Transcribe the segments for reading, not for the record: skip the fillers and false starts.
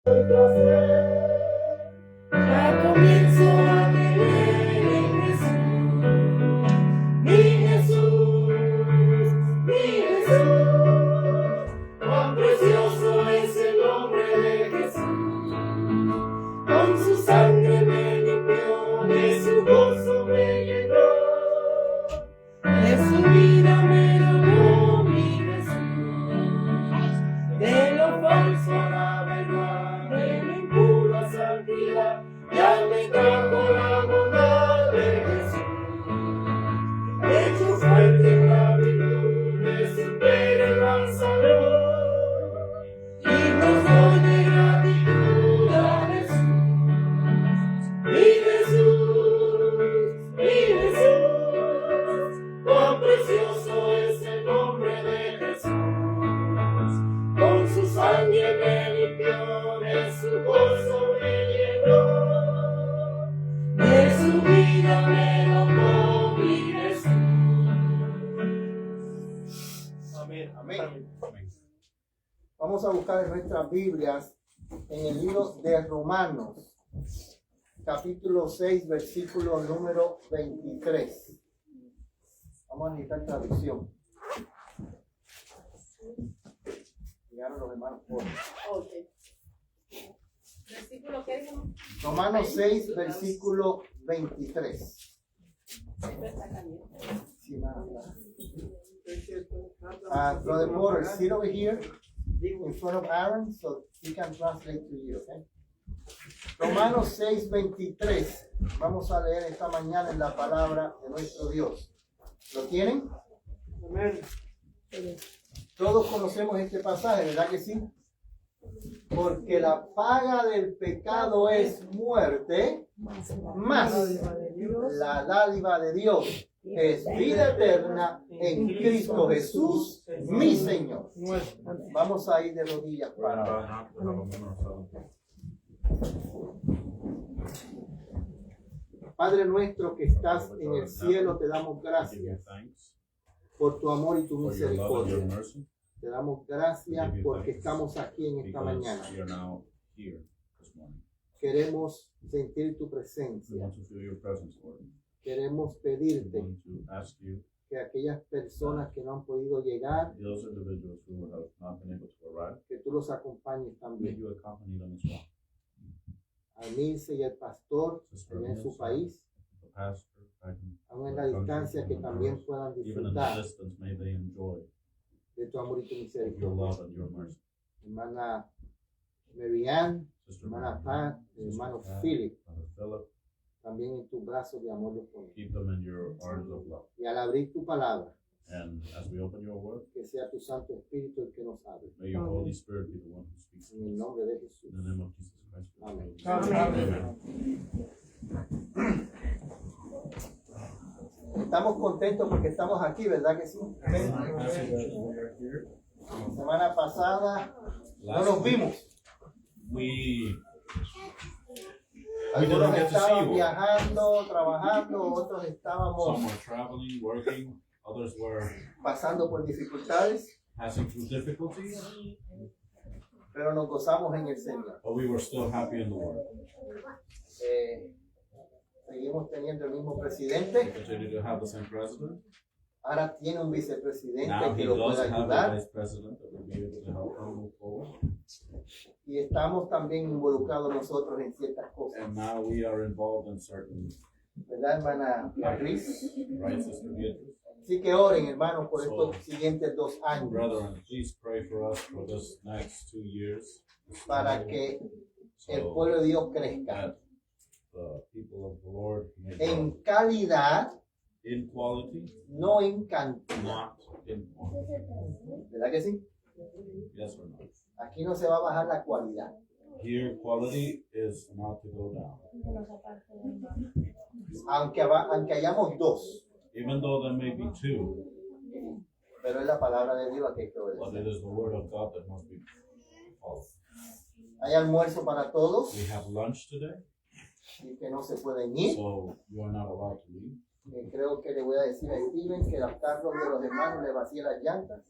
Ya comienzo a creer en Jesús, mi Jesús, mi Jesús. Cuán precioso es el nombre de Jesús. Con su sangre me limpió, de su gozo me llenó, de su vida me logró mi Jesús. De lo falso a la verdad, de lo impuro a santidad, ya me trajo la bondad de Jesús. Hecho fuerte en la virtud, me supera el lanzador, y nos doy de gratitud a Jesús. Mi Jesús, mi Jesús, cuán precioso es el nombre de Jesús. Con su sangre me limpió, de su gozo me llenó, de su vida me logró mi Jesús. Amén. Amén. Vamos a buscar en nuestras Biblias en el libro de Romanos, capítulo 6, versículo número 23. Vamos a necesitar traducción. Llegaron los hermanos por. ¿Versículo qué dijo? Romanos 6, versículo 23. Sí, Brother Porter, sit over here in front of Aaron so he can translate to you, okay? Romanos 6, 23. Vamos a leer esta mañana en la palabra de nuestro Dios. ¿Lo tienen? Amén. Todos conocemos este pasaje, ¿verdad que sí? Porque la paga del pecado es muerte, más la dádiva de Dios es vida eterna en Cristo Jesús, mi Señor. Vamos a ir de rodillas para Padre nuestro que estás en el cielo, te damos gracias por tu amor y tu misericordia. Te damos gracias porque estamos aquí en esta mañana. Queremos sentir tu presencia. Queremos pedirte que aquellas personas que no han podido llegar, que tú los acompañes también. A Milce y al pastor allá en su país, aún en la distancia, que también puedan disfrutar de tu amor y tu misericordia. Hermana Marianne, hermana Pat, hermano Philip, también en tus brazos de amor los ponemos. Y al abrir tu palabra, que sea tu Santo Espíritu el que nos hable. En el nombre de Jesús. Amén. Estamos contentos porque estamos aquí, ¿verdad que sí? La semana pasada no nos vimos. Algunos estaban viajando, trabajando, otros estábamos pasando por dificultades, pero nos gozamos en el Señor. Seguimos teniendo el mismo presidente. Ahora tiene un vicepresidente que lo puede ayudar. Y estamos también involucrados nosotros en ciertas cosas. ¿Verdad, hermana Beatriz? Así que oren, hermanos, por estos siguientes 2 años. Para que el pueblo de Dios crezca en calidad, no en cantidad. ¿Verdad que sí? Aquí no se va a bajar la cualidad. Here, quality is not to go down. Aunque hayamos 2. Even though there may be 2, pero es la palabra de Dios que hay que but it obedecer. is the word of God that must be followed. Hay almuerzo para todos We have lunch today, y que no se pueden ir. so you are not allowed to leave. Creo que le voy a decir a Steven que los carros de los hermanos le vacíen las llantas.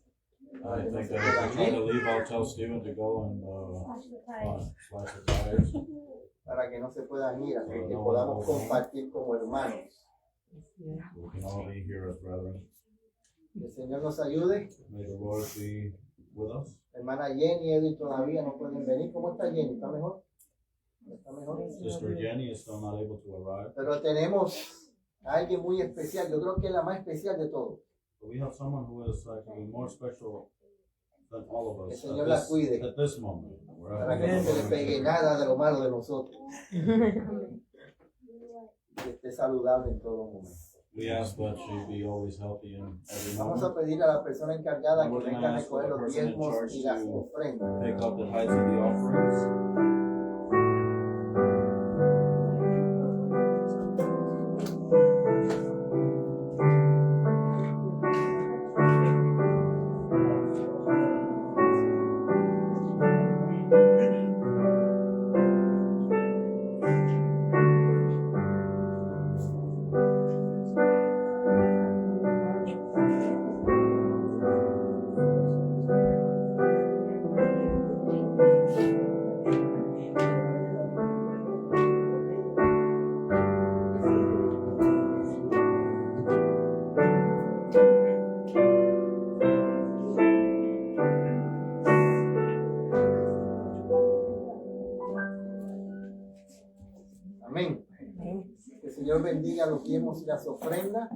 I think that if we try to leave, I'll tell Steven to go and slash the tires. para que no se puedan ir, así que podamos compartir como hermanos. We can all be here as brethren. Que el Señor nos ayude. May the Lord be with us. Hermana Jenny y Edwin todavía no pueden venir. ¿Cómo está Jenny? ¿Está mejor? ¿Está mejor? Sister Jenny is still not able to arrive. Pero tenemos a alguien muy especial. Yo creo que es la más especial de todos. But we have someone who is actually more special than all of Que el us Señor la cuide. at this moment. Para que no se le pegue nada de lo malo de nosotros. Que esté saludable en todo momento. We ask that she be always healthy in every Vamos moment. a pedir a la persona encargada que We're venga a gonna ask recoger the los person in diezmos charge y las to ofrendas. Take up the tithes and the offerings. Amén. Que el Señor bendiga los diezmos y las ofrendas.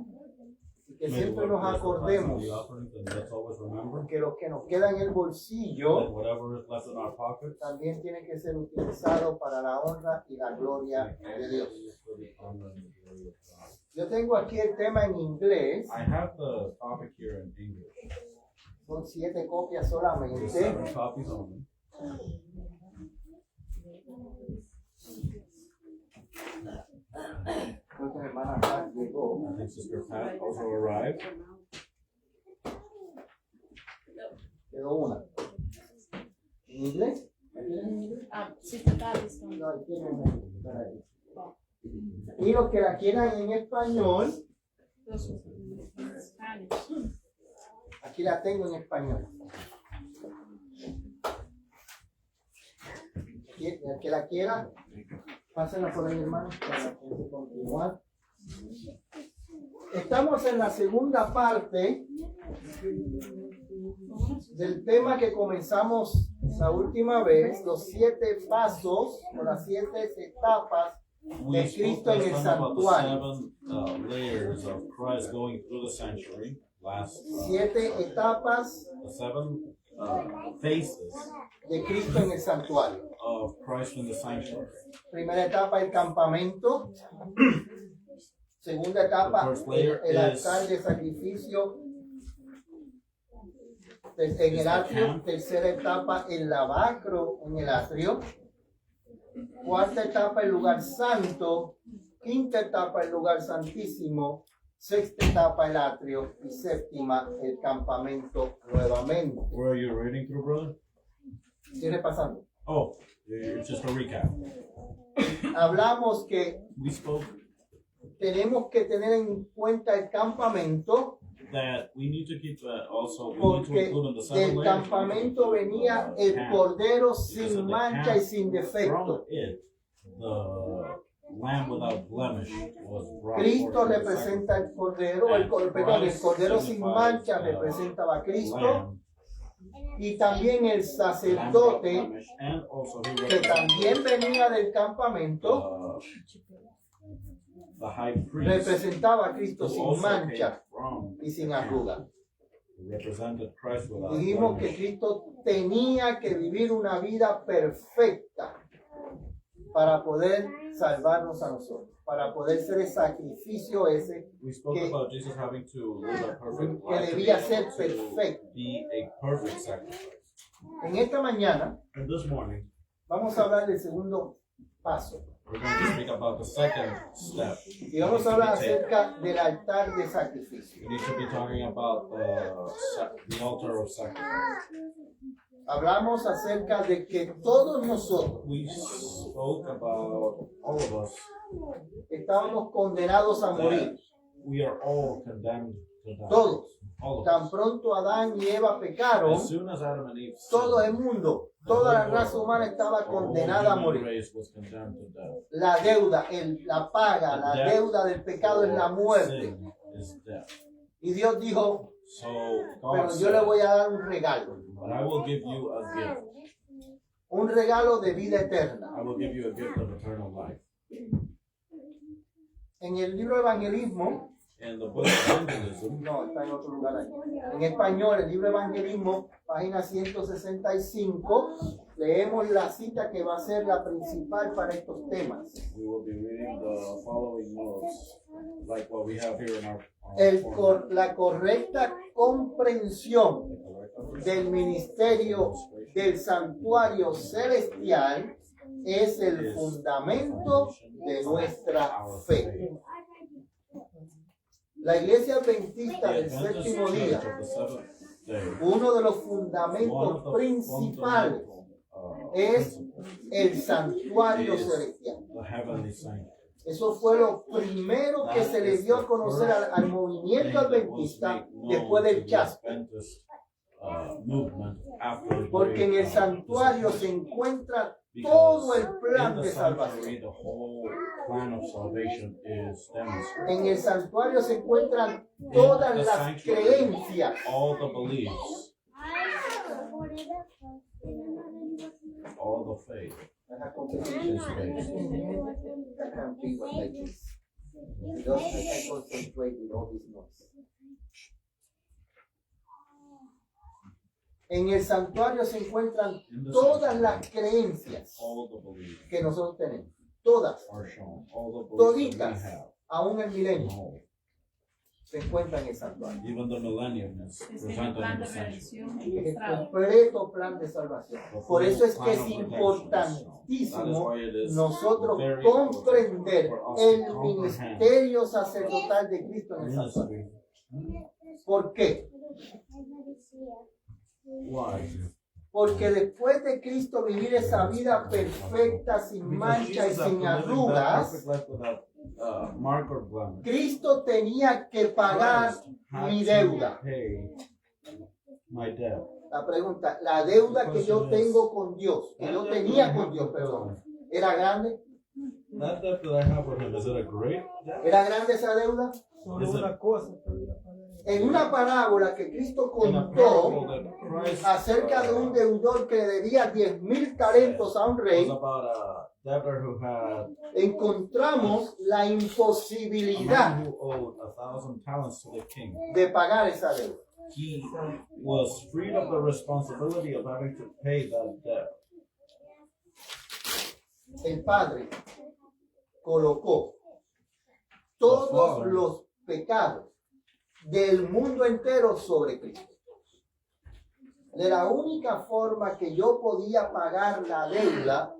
Y que May the siempre Lord nos bless the tithes and acordemos the offerings, and let's always remember que lo que nos queda en el bolsillo that whatever is left in our pockets también tiene que ser utilizado para la honra y la gloria de Dios. for the honor and the glory of God. Yo tengo aquí el tema en inglés. I have the topic here in English. Son 7 copias There's solamente. 7 copies only. Creo que mi hermana Pat llegó. I think Sister Pat also arrived. Quedó una. ¿En inglés? Sí, está listo. No, ahí tienen para ahí. Y los que la quieran en español, aquí la tengo en español. Y el que la quiera, pásenla por ahí, hermano, para continuar. Estamos en la segunda parte del tema que comenzamos la última vez, los 7 pasos o las 7 etapas We de spoke Cristo en last el time about the santuario. 7 layers of Christ going through the sanctuary. Last 7 etapas the 7 phases de Cristo en el santuario. of Christ in the sanctuary. Primera etapa, el campamento. Segunda etapa, The first layer el is- altar de sacrificio en is el the atrio. camp. Tercera etapa, el lavacro en el atrio. Cuarta etapa, el lugar santo. Quinta etapa, el lugar santísimo. Sexta etapa, el atrio. Y séptima, el campamento nuevamente. Where are you reading through, brother? Sigue pasando. Oh, it's just a recap. Hablamos que We spoke tenemos que tener en cuenta el campamento, that we need to keep also, we need to porque include in the 7 del layers. campamento venía el camp. cordero Because of sin the mancha y camp, sin From defecto. it, the lamb without blemish was brought Cristo forth in the representa el cordero, el cordero sin mancha representaba a Cristo, lamb, y también el lamb without sacerdote blemish, and also he que represents también venía del campamento, the high priest representaba a Cristo who sin also came mancha from y sin arruga. who represented Christ without Dijimos que blemish. Cristo tenía que vivir una vida perfecta para poder salvarnos a nosotros, para poder ser el sacrificio ese We spoke que- about Jesus having to live a perfect que life to be debía able ser to perfecto. be a perfect sacrifice. En esta mañana And this morning, vamos a hablar del segundo paso we're going to speak about the second step. y vamos a hablar acerca del altar de sacrificio. We need to be talking about the altar of sacrifice. Hablamos acerca de que todos nosotros We spoke about all of us. estábamos condenados a morir We are all condemned to die. Todos. All of Tan us. pronto Adán y Eva pecaron, As soon as Adam and Eve todo el sinned, mundo, toda la raza humana estaba the whole condenada a human morir. race was condemned to death. La deuda, la paga, la The debt deuda del pecado es la for muerte. sin is death. Y Dios dijo, So pero God yo le said, voy a dar un regalo. but I will give you a gift. Un regalo de vida eterna. I will give you a gift of eternal life. En el libro de Evangelismo, In the book of Evangelism, no, está en otro lugar ahí. En español, el libro de Evangelismo, página 165, leemos la cita que va a ser la principal para estos temas. we will be reading the following notes, like what we have here in our format. La correcta comprensión del ministerio del santuario celestial es el fundamento de nuestra fe. La iglesia adventista del séptimo día, uno de los fundamentos principales es el santuario celestial. Eso fue lo primero que se le dio a conocer al movimiento adventista después del chasco. Porque en el santuario se encuentra todo el plan de salvación. En el santuario se encuentran todas las creencias. All the beliefs, all the faith Las is competiciones. based. I can't be what like this. Because I can't concentrate with all this noise. En el santuario se encuentran In the todas sanctuary, las creencias all the beliefs que nosotros tenemos. Todas. are shown. All the beliefs that we Toditas. have. Aún el milenio No. se encuentran en el santuario. Even the millennium is Es el presented in plan the de sanctuary. redención Es el mostrado. completo plan de salvación. The Por eso es full que es plan of redemption. importantísimo That is why it is nosotros very comprender important for us to el comprehend ministerio sacerdotal de Cristo en el santuario. ministry. ¿Por qué? Why? Porque después de Cristo vivir esa vida perfecta, sin mancha y Jesus, sin after living that arrugas, perfect life without mark or blemish, Cristo tenía que pagar Christ had mi to deuda. pay my debt. La pregunta, la deuda que yo tengo con Dios, que yo tenía con Dios, perdón, ¿era grande? That debt that I have with him, is it a great debt? ¿Era grande esa deuda? Is it En una parábola que Cristo in a contó parable that Christ acerca de un deudor que le debía 10,000 talentos a un was rey, about a debtor who had encontramos la a imposibilidad man who owed 1,000 talents to the king. de pagar esa deuda. He was freed of the responsibility of having to pay that debt. El Padre colocó todos los pecados del mundo entero sobre Cristo. De la única forma que yo podía pagar la deuda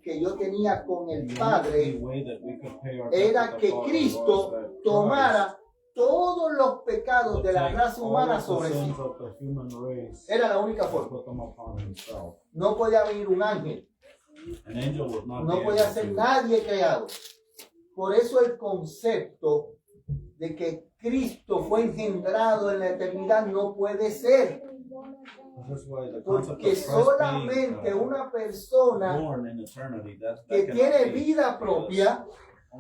que yo tenía con el The only Padre way that we could pay our debt era with the que Father Cristo was that tomara todos los pecados Christ de la would raza take humana all of the sobre sí. sins of the human race Era la única and forma. put them upon himself. No podía venir un ángel, An angel would not be no able podía ser to. nadie creado. Por eso el concepto de que Cristo fue engendrado en la eternidad no puede ser. This is why the concept of Porque Christ solamente being una persona born in eternity, that que cannot tiene be. vida propia,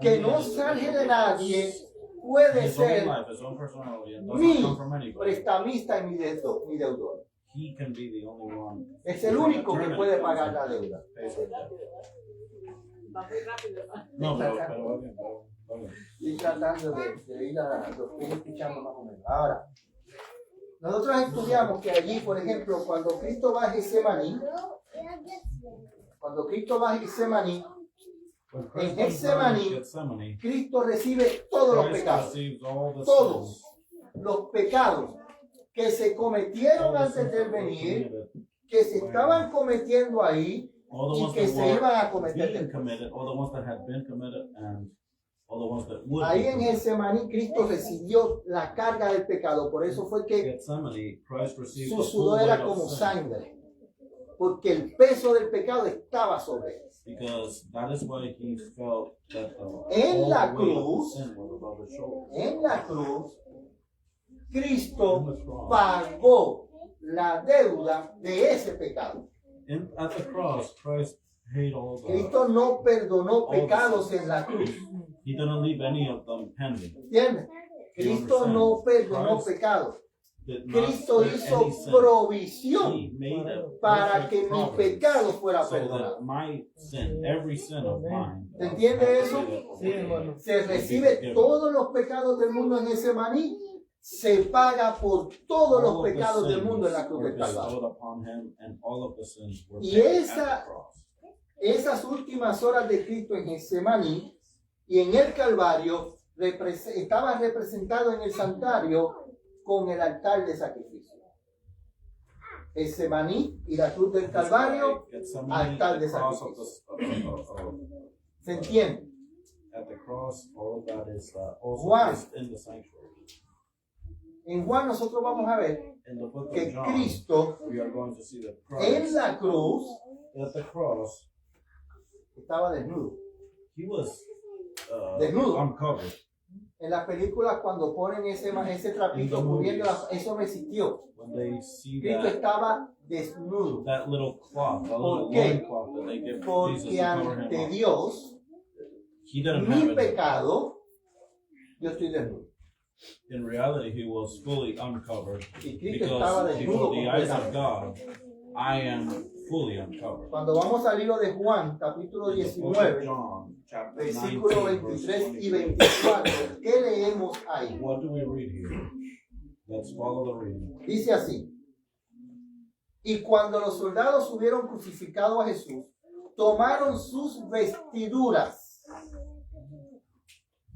que Only no his sale de nadie, puede his own ser life, his own personality, and mi doesn't come from anybody. prestamista y mi deudor. He can be the only one. Es el único que puede pagar la deuda. Pays our debt. Va muy rápido, ¿no? No, pero va bien, va bien. Estoy tratando de ir a lo que estoy escuchando más o menos. Ahora, nosotros estudiamos que allí, por ejemplo, cuando Cristo va a Getsemaní, When En Christ Getsemaní, in Gethsemane, Cristo recibe todos los Christ pecados. receives all the Todos sins, los pecados que se all cometieron the antes sins de that were venir, committed, que se estaban cometiendo ahí all the y ones que that se iban a were cometer being después. committed, all the ones that had been committed, and all the ones that would Ahí be en committed. Getsemaní Cristo recibió la carga del pecado, por eso fue que Gethsemane, Christ received su the full sudor weight era of como sin, sangre, porque el peso del pecado estaba sobre él. because that is why he felt that En all la the weight of cruz, sin was above his shoulders. En la cruz Cristo pagó la deuda de ese pecado. At the cross, Christ paid all the. Cristo no perdonó pecados en la cruz. He didn't leave any of them pending. ¿Entiendes? Cristo no perdonó pecados. Cristo hizo provisión He made a para que mi providence pecado fuera so that perdonado. my sin, every sin of mine. ¿Se entiende eso? Sí, hermano. Se recibe todos los pecados del mundo en ese maní. Se paga por todos los pecados del mundo en la cruz del Calvario. Y esas últimas horas de Cristo en Getsemaní y en el Calvario estaba representado en el santuario con el altar de sacrificio. Getsemaní y la cruz del Calvario, altar de sacrificio. ¿Se entiende? At the cross, all of that is also Juan. in the sanctuary. En Juan nosotros vamos a ver In the book que of John, Cristo we are going to see that en Christ, la cruz at the cross, estaba desnudo. he was Desnudo. uncovered. En las películas cuando ponen ese trapito cubriendo, eso no existió. When they see Cristo estaba desnudo. that little cloth, that ¿Por little qué? loincloth that they give Jesus Porque to cover him ante up, Dios, he didn't mi have it. pecado, yo estoy desnudo. In reality, he was fully uncovered Y Cristo estaba because desnudo before the eyes of completamente. God, I am fully uncovered. Cuando vamos al libro de Juan, capítulo In the book of 19, John, chapter versículos 19, verse 23 y 24. 24, ¿qué leemos ahí? What do we read here? Let's follow the reading. Dice así: y cuando los soldados hubieron crucificado a Jesús, tomaron sus vestiduras.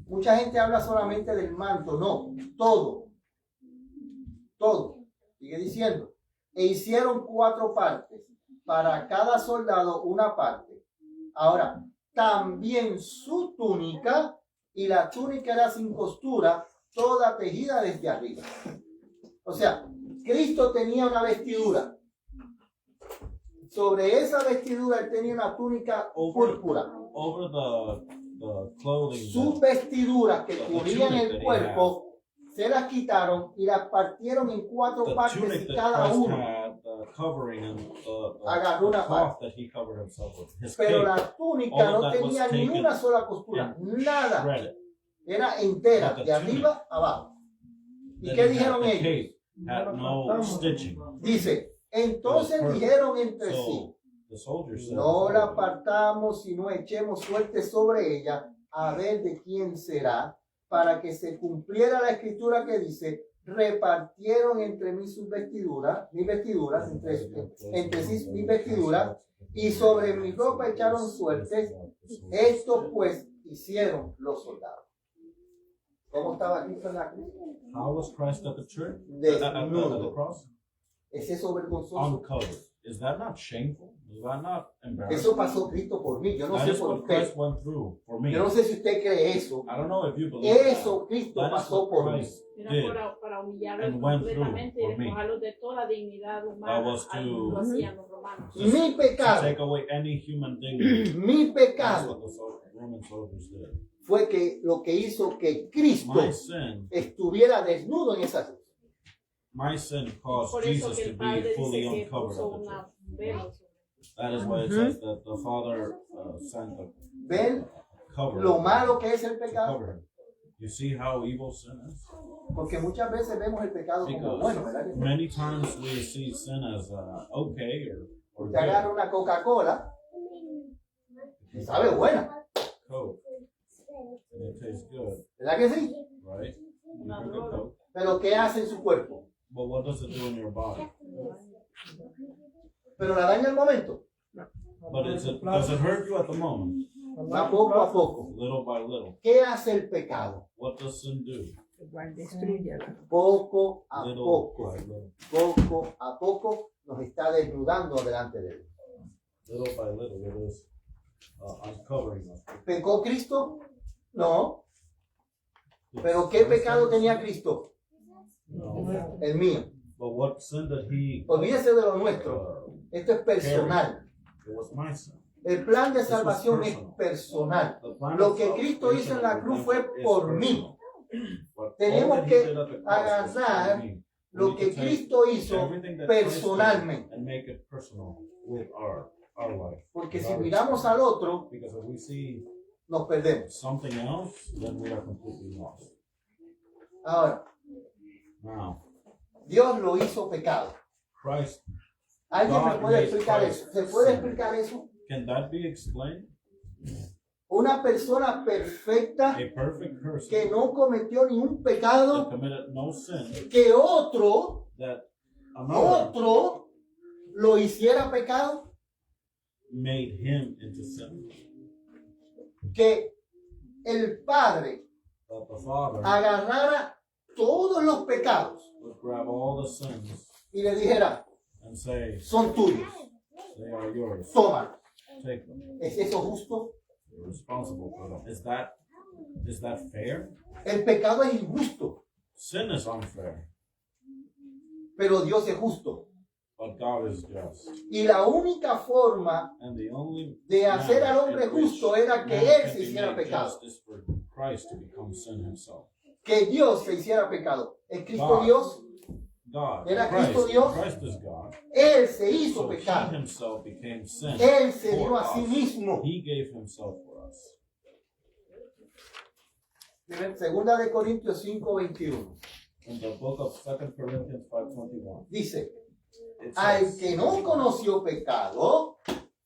Mucha gente habla solamente del manto, no, todo, sigue diciendo, e hicieron 4 partes, para cada soldado una parte. Ahora, también su túnica, y la túnica era sin costura, toda tejida desde arriba. O sea, Cristo tenía una vestidura. Sobre esa vestidura él tenía una túnica púrpura. Over the clothing, Sus vestiduras que cubrían el cuerpo se las quitaron y las partieron en 4 the partes tunic y that cada Christ uno had, the covering and agarró una cloth parte. that he covered himself with. His Pero cape, la túnica all of no that was tenía ni taken una sola costura, nada. shredded. Era entera, But the de arriba a abajo. ¿Y Then qué he dijeron had the ellos? cape, had no stitching. Dice, entonces Perfect. dijeron entre sí, So the soldiers said, no la apartamos y no echemos suerte sobre ella, a ver de quién será, para que se cumpliera la escritura que dice, repartieron entre mí sus vestiduras, mis vestiduras, entre sí mis vestiduras, y sobre mi ropa echaron suertes. Esto pues hicieron los soldados. ¿Cómo estaba Cristo en la cruz? How was Christ at the church? At the Desnudo. cross? ¿Es eso vergonzoso? Uncovered. Is that not shameful? Is that not embarrassing? Eso pasó Cristo por mí. Yo no That sé is por what usted. Christ went through for me. Yo no sé si usted cree eso. I don't know if you believe that. Eso Cristo That is pasó what por mí. Christ Era did. para humillarlos and went through completamente y for me. despojarlos de toda dignidad humana. That was to- Lo hacían los romanos. Mi To pecado, take away any human dignity. mi That's pecado what the Roman soldiers did. fue que lo que hizo que Cristo My sin, estuviera desnudo en esa cruz. my sin caused Por eso Jesus que to el be Padre fully dice que uncovered puso at the una church. vela sobre. That is why it says that the Father sent a ¿Ven cover lo malo que es el to pecado? cover him. You see how evil sin is? Porque muchas veces vemos el pecado como bueno, ¿verdad? Because many times we see sin as okay or Usted agarra good. una Coca-Cola y sabe buena, Coke. And it tastes good, ¿verdad que sí? right? You drink a Coke. Pero ¿qué hace en su cuerpo? But what does it do in your body? Pero la daña al momento, But does it hurt you at the moment? va poco a poco. Little by little. ¿Qué hace el pecado? What does sin do? Poco a Little poco, by little. poco a poco nos está desnudando delante de él. Little by little, it is uncovering us. ¿Pecó Cristo? No. ¿Pero qué pecado tenía Cristo? No. El mío. But what sin did he? Olvídese de lo nuestro. Esto es personal. It was my sin. El plan de salvación es personal. The plan Lo of que Cristo hizo en la cruz fue salvation is por mí. personal. But Tenemos all that he que did at the cross was for agarrar me. lo We que need to take Cristo hizo everything that Christ did personalmente. and make it personal with our life. Porque with si our miramos al otro, Because if we see nos perdemos. something else, then we are completely lost. Ahora, Now, Dios lo hizo pecado. Christ, ¿Alguien me God puede made explicar Christ eso? ¿Se puede sin. explicar eso? can that be explained? Una persona perfecta A perfect person que no cometió ningún that pecado, committed no sin, que otro that another lo hiciera pecado, made him into sin. que el Padre That the Father agarrara todos los pecados would grab all the sins y le dijera, and say, son tuyos, they are yours. tómalos. Take them. ¿Es eso justo? You're responsible for them. Is that fair? El pecado es injusto, Sin is unfair, pero Dios es justo. but God is just. Y la única forma And the only de hacer al hombre manner in which justo era que man Él can se be hiciera made pecado. just is for Christ to become sin himself. Que Dios se hiciera pecado. ¿Es Cristo God. Dios? God, ¿Era Cristo Christ, Dios? Christ is God. Él se hizo So he pecado. himself became sin. Él se for dio a sí us. mismo. He gave himself for us. Segunda de Corintios 5:21. In the book of 2 Corinthians 5:21, Dice, it al says, que no conoció pecado,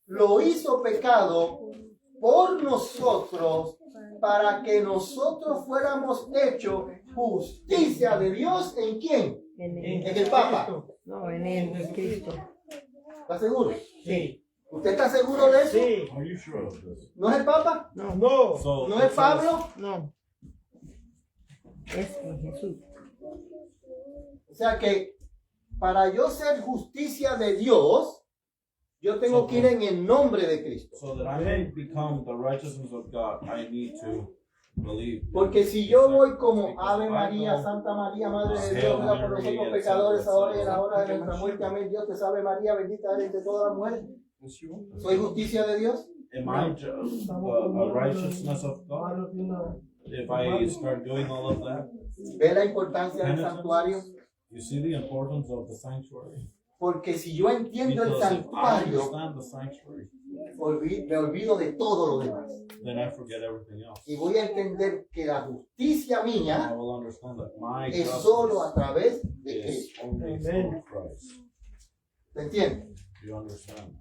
lo hizo pecado por nosotros, para que nosotros fuéramos hechos justicia de Dios. ¿En quién? En el Papa. No, en el Cristo. ¿Está seguro? Sí. ¿Usted está seguro de eso? Sí. Are you sure of this? ¿No es el Papa? No, So ¿No it es says- Pablo? no. Es en Jesús. O sea que para yo ser justicia de Dios, yo tengo que ir en el nombre de Cristo. So that I may become the righteousness of God, I need to believe. Porque si yo voy como Ave María, Santa María, Madre de Dios, ruega por nosotros pecadores, ahora y en la hora de nuestra muerte, amén. Dios te salve María, bendita eres entre todas las mujeres. ¿Soy justicia de Dios? Am I just the righteousness of God? If I start doing all of that, ¿Ve la importancia del santuario? you see the importance of the sanctuary. Porque si yo entiendo el Because if I santuario, understand the sanctuary, me olvido de todo lo demás. then I forget everything else. Y voy a entender que la justicia I mía will understand that my es solo a justice través de is Cristo. only through Christ. ¿Se entiende? You understand?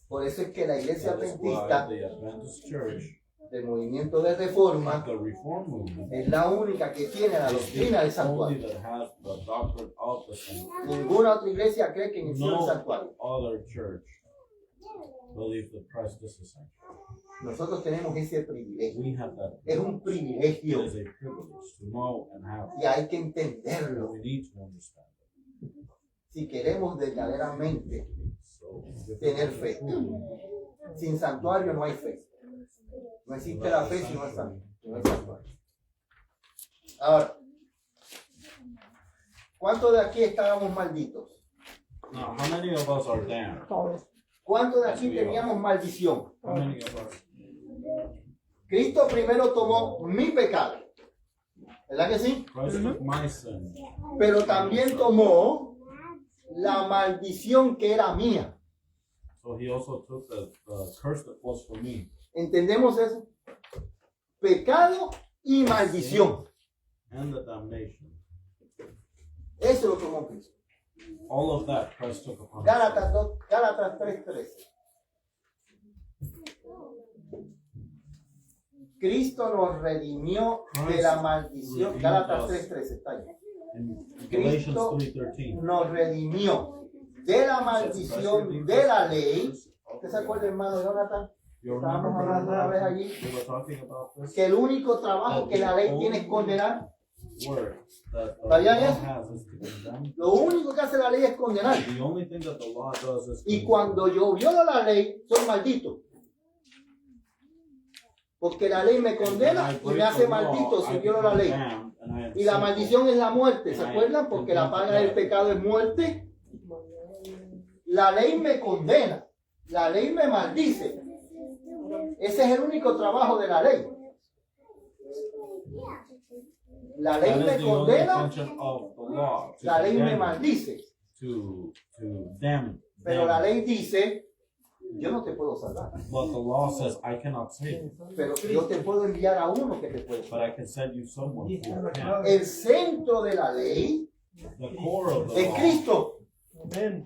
Por eso es que la iglesia That is why adventista the Adventist Church, del movimiento de reforma the Reform movement, es la única que tiene la is doctrina del the only santuario. that has the doctrine of the sanctuary. Ninguna otra iglesia cree que inició el No santuario. other church believes that Christ is the sanctuary. Nosotros tenemos ese privilegio. We have that. Es un It privilegio is a privilege to know and have. y hay que But entenderlo we need to understand it. si queremos verdaderamente So, if tener we fe. truly Sin santuario no hay fe. No existe la fe si no hay santuario. Ahora, ¿cuántos de aquí estábamos malditos? Now, how many of us are damned? Todos. ¿Cuántos de aquí teníamos maldición? How many of us? Cristo primero tomó mi pecado, ¿verdad que sí? Christ took my sin, Pero también tomó la maldición que era mía. so he also took the curse that was for me. ¿Entendemos eso? Pecado y maldición. And the damnation. Eso lo tomó Cristo. All of that Christ took upon himself. Gálatas 3:13. Cristo nos redimió de la maldición. Gálatas 3:13 está ahí. In Galatians Cristo 3:13. nos redimió de la maldición de la ley. ¿Usted se acuerda, hermano Jonathan? You Estábamos remember hablando una vez allí we were talking about this? que el único trabajo que la ley tiene es condenar. Word that the ¿Sabían law eso? has is to condemn. Lo único que hace la ley es condenar. The only thing that the law does is Y condemn. cuando yo violo la ley, soy maldito. Porque la ley me condena And I y me break hace the law, maldito si I violo la become ley. damned, and I am Y la sinful. maldición es la muerte, ¿se acuerdan? Porque la paga del pecado es muerte. La ley me condena, la ley me maldice. Ese es el único trabajo de la ley. La ley That me is the only condena, intention of the law. To la ley me condemn maldice. you, to damn. Pero la damn. ley dice, yo no te puedo salvar. But the law says I cannot save you, Pero yo te puedo enviar a uno que te puede but salvar. I can send you someone who can. El centro de la ley The core of the es law Cristo.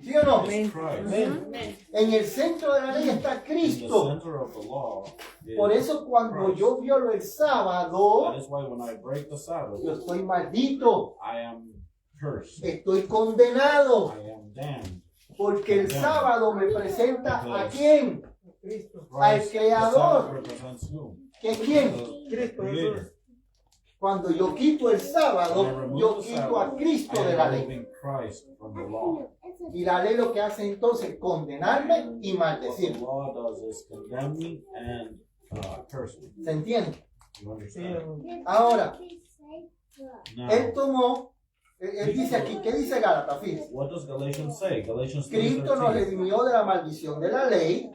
¿Sí o no? is Christ. Amén. En el centro de la ley está In the Cristo. center of the law is Por eso cuando yo violo el sábado, That is why when I break the Sabbath, yo estoy maldito, I am cursed. estoy condenado. I am damned. Porque el sábado me presenta a quién, al Christ, the Creador. Sabbath represents whom? ¿Que quién? The Creator. Cuando yo quito el When I sábado, remove yo the quito a Sabbath, Cristo I de la am ley. removing Christ from the law. Y la ley lo que hace entonces es condenarme y What the maldecirme. law does is condemn me and curse me. ¿Se entiende? You understand? Ahora, Now, él tomó, él dice aquí, ¿qué dice Gálatas? Fíjense. what does Galatians say? Galatians Cristo nos 3:13. redimió de la maldición de la ley,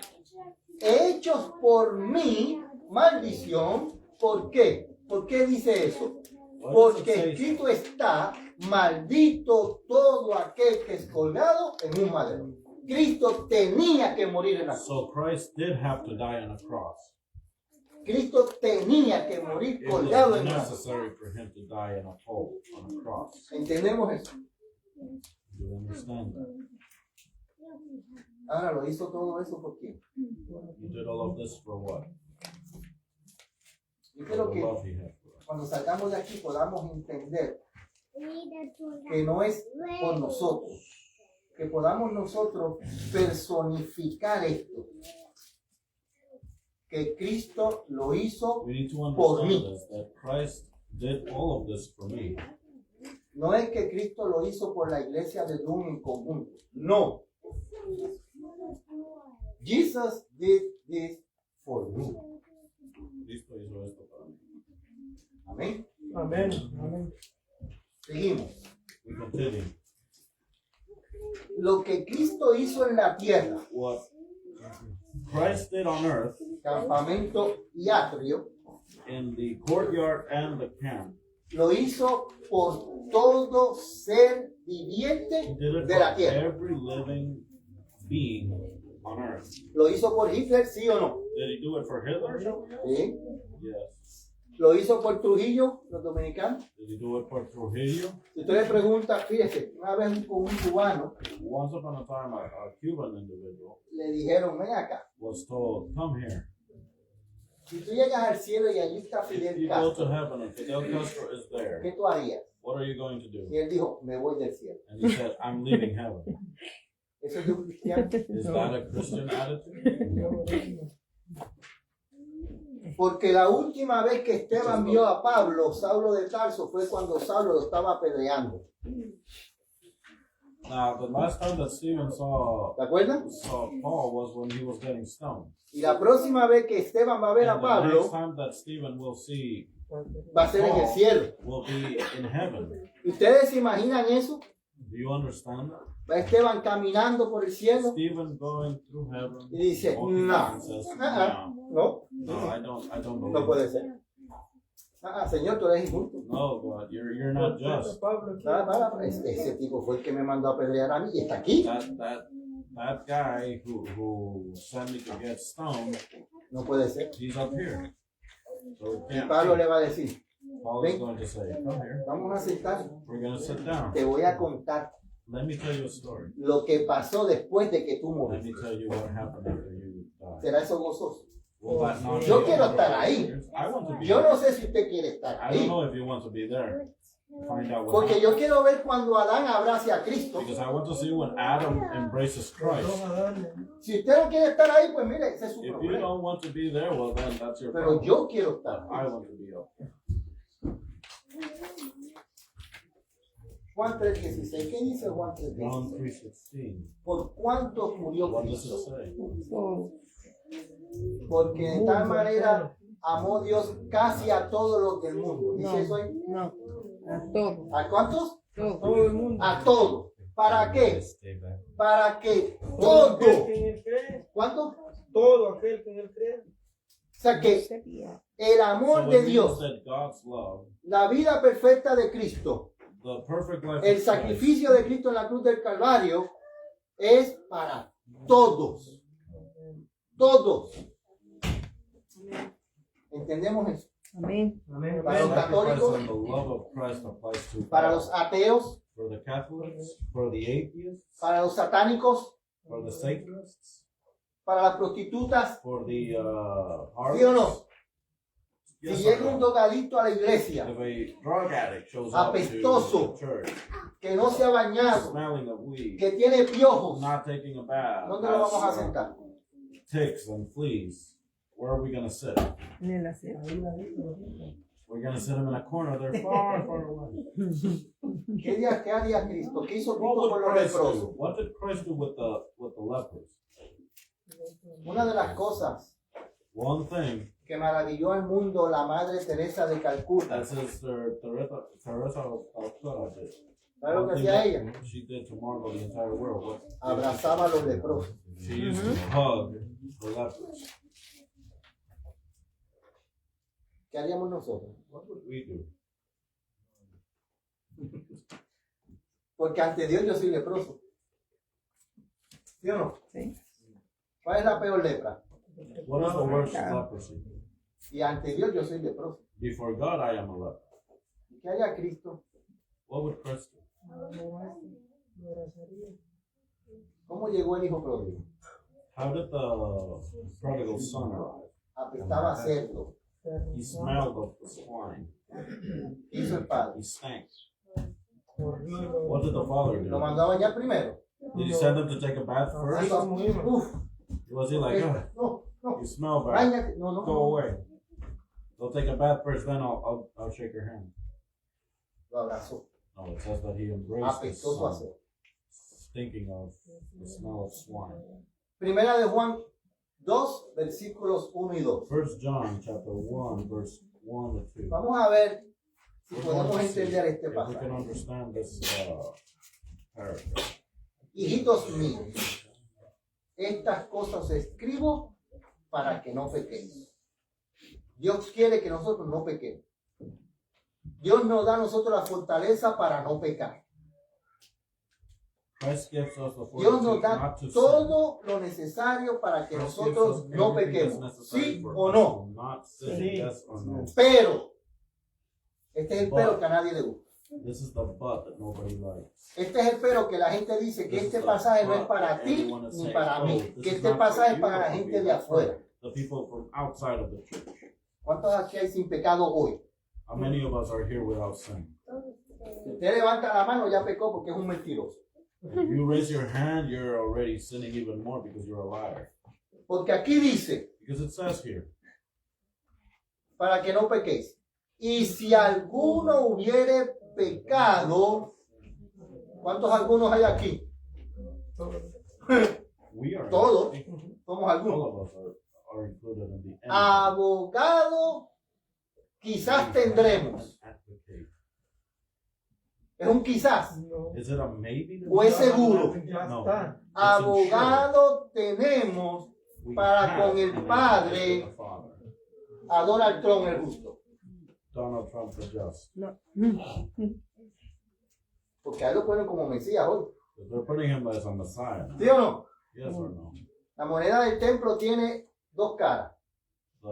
hechos por mí, maldición. ¿Por qué? ¿Por qué dice eso? What does it Porque say? escrito está, maldito todo aquel que es colgado en un madero. Cristo tenía que morir en la cruz. So Christ did have to die on a cross. Cristo tenía que morir It colgado was en la cruz. necessary for him to die on a pole, on a cross. ¿Entendemos eso? You understand that? Ahora lo hizo todo eso por qué. He did all of this for what? Yo For quiero the que love he had for us. cuando salgamos de aquí podamos entender que no es por nosotros, que podamos nosotros personificar esto, que Cristo lo hizo. We need to Por mí. understand this, that Christ did all of this for me. No es que Cristo lo hizo por la iglesia de Dun en conjunto, no. Jesus did this for me. Cristo hizo esto para mí. Amén. Amén. Seguimos. We continue. Lo que Cristo hizo en la tierra, What Christ did on earth, campamento y atrio, in the courtyard and the camp, lo hizo por todo ser he viviente did it de la for tierra. every living being on earth. ¿Lo hizo por Hitler, sí o no? Did he do it for Hitler? Sí. Yes. ¿Lo hizo por Trujillo, los dominicanos? Did he do it for Trujillo? Si usted le pregunta, fíjese, una vez con un cubano Once upon a time, a Cuban individual le dijeron, ven acá, was told, "Come here. si tú llegas al cielo y allí está If Fidel you go Castro, to heaven and Fidel Castro is ¿qué there, tú harías? what are you going to do?" Y él dijo, me voy del cielo. And he said, "I'm leaving heaven." ¿Eso es de un cristiano? Is that a Christian attitude? Porque la última vez que Esteban vio a Pablo, Saulo de Tarso, fue cuando Saulo lo estaba apedreando. Now, the last time that Stephen saw ¿Te acuerdas? Paul was when he was getting stoned. Y la próxima vez que Esteban va a ver a And the next Pablo, time that Stephen will see va a ser en el cielo. will be in heaven. ¿Y ustedes se imaginan eso? Do you understand that? Va Esteban caminando por el cielo Stephen going through heaven. y dice, walking no, and says, no, no, I don't believe no puede it. ser. Señor, tú eres injusto. No, God, you're not just. Ese tipo fue el que me mandó a apedrear a mí y está aquí. That guy who sent me to get stoned, No puede ser. he's up here. So it Y can't Pablo be. le va a decir, Paul is going to say, "Come here. vamos a sentar. We're going to sit down. Te voy a contar Let me tell you a story. lo que pasó después de que tú Let me moriste. tell you what happened after you died." ¿Será eso gozoso? Will that not Yo be quiero over estar ahí. years? I want to be Yo there. no sé si usted quiere estar I don't ahí. know if you want to be there. Find out what Porque happened. yo quiero ver cuando Adán abrace a Cristo. Because I want to see when Adam embraces Christ. Si usted no quiere estar ahí, pues mire, ese es su If you problema. don't want to be there, well then that's your Pero problem. yo quiero estar I ahí. want to be up. Juan 3:16. ¿Qué dice Juan 3:16? John 3:16. ¿Por cuánto murió What does Cristo? it say? Porque de tal manera amó Dios casi a todos los del mundo. ¿Dice eso ahí? No, a todo, ¿A cuántos? todo el mundo. A todos. ¿Para qué? Stay back. Para que Todo todo. aquel que en él cree, ¿Cuánto? todo aquel que en él cree. sea que el amor So de when we Dios, said God's love, la vida perfecta de Cristo, the perfect life el of Christ, sacrificio de Cristo en la cruz del Calvario es para todos. Todos. ¿Entendemos eso? Amén. Amén. Para los sacrifice católicos, and the love of Christ applies to para all. los ateos, For the Catholics, for the atheists, para los satánicos, for the Satanists, para las prostitutas, for the ¿sí o harlots. no? Yes Si or llega un no? drogadicto a la iglesia If a drug addict shows up to apestoso, the church, que no se ha bañado, smelling of weed, que tiene piojos, not taking a bath, ¿dónde lo vamos a has, sentar? ticks and fleas, where are we going to sit? En el asiento. We're going to sit him in a corner. They're far, far away. ¿Qué haría Cristo? ¿Qué hizo What Cristo con would los Christ do? leprosos? What did Christ do with the lepers? Una de las cosas One thing que maravilló al mundo la Madre Teresa de Calcuta, that Sister Teresa of Calcutta did. ¿sabe lo One que thing hacía ella? that she did to marvel the entire world. What Abrazaba a los leprosos. she used to hug the lepers. ¿Qué haríamos nosotros? What would we do? Porque ante Dios yo soy leproso. ¿Sí o no? Sí. ¿Cuál es la peor lepra? What is the worst leprosy? Y ante Dios yo soy leproso. Before God, I am a leper. ¿Y qué haría Cristo? What would Christ do? ¿Cómo llegó el hijo pródigo? How did the prodigal son arrive? Apestaba a cerdo. He smelled of the swine. ¿Qué hizo el padre? He stank. What did the father Lo do? mandó a bañar primero. Did he send him to take a bath first? Uf, Was he like, oh, no, no, you smell bad, báñate. No, no, go no. away. They'll take a bath first, then I'll shake your hand. Lo abrazó. No, it says that he embraced his Apestoso a son, cerdo. stinking of the smell of swine. Primera de Juan 2, versículos 1 y 2. 1 John chapter 1, verse 1 to 2. Vamos a ver si We're going podemos to see entender este if we can pasaje. understand this paragraph. Hijitos míos, estas cosas escribo para que no pequemos. Dios quiere que nosotros no pequemos. Dios nos da a nosotros la fortaleza para no pecar. Christ gives us the Dios nos fortitude da not to sin. todo lo necesario para que Christ nosotros gives us no everything that's pequemos. necessary ¿Sí for o us no? to not sin, Sí. yes or no. Pero, este es el pero que a nadie le gusta. This is the but that nobody likes. Este es el pero que la gente dice que este pasaje no es para ti ni para mí, que este pasaje es para la gente de afuera. The people from outside of the church. ¿Cuántos aquí hay sin pecado hoy? How many of us are here without sin? Si usted levanta la mano ya pecó porque es un mentiroso. If you raise your hand, you're already sinning even more because you're a liar. Porque aquí dice, Because it says here, para que no pequéis. Y si alguno hubiere pecado, ¿cuántos algunos hay aquí? we are Todos. Somos all algunos. of us are included in the end. Abogado quizás tendremos. Advocate. Es un quizás. Is it a maybe? that O we es have? seguro. Ya No. está. It's Abogado tenemos insured. We para have con el an Padre. advocate with the Father. a Donald Trump el justo. Donald Trump the just. Porque a él lo ponen como Mesías hoy. Because they're putting him as a Messiah. ¿Sí o no? Yes or no? La moneda del templo tiene dos caras. The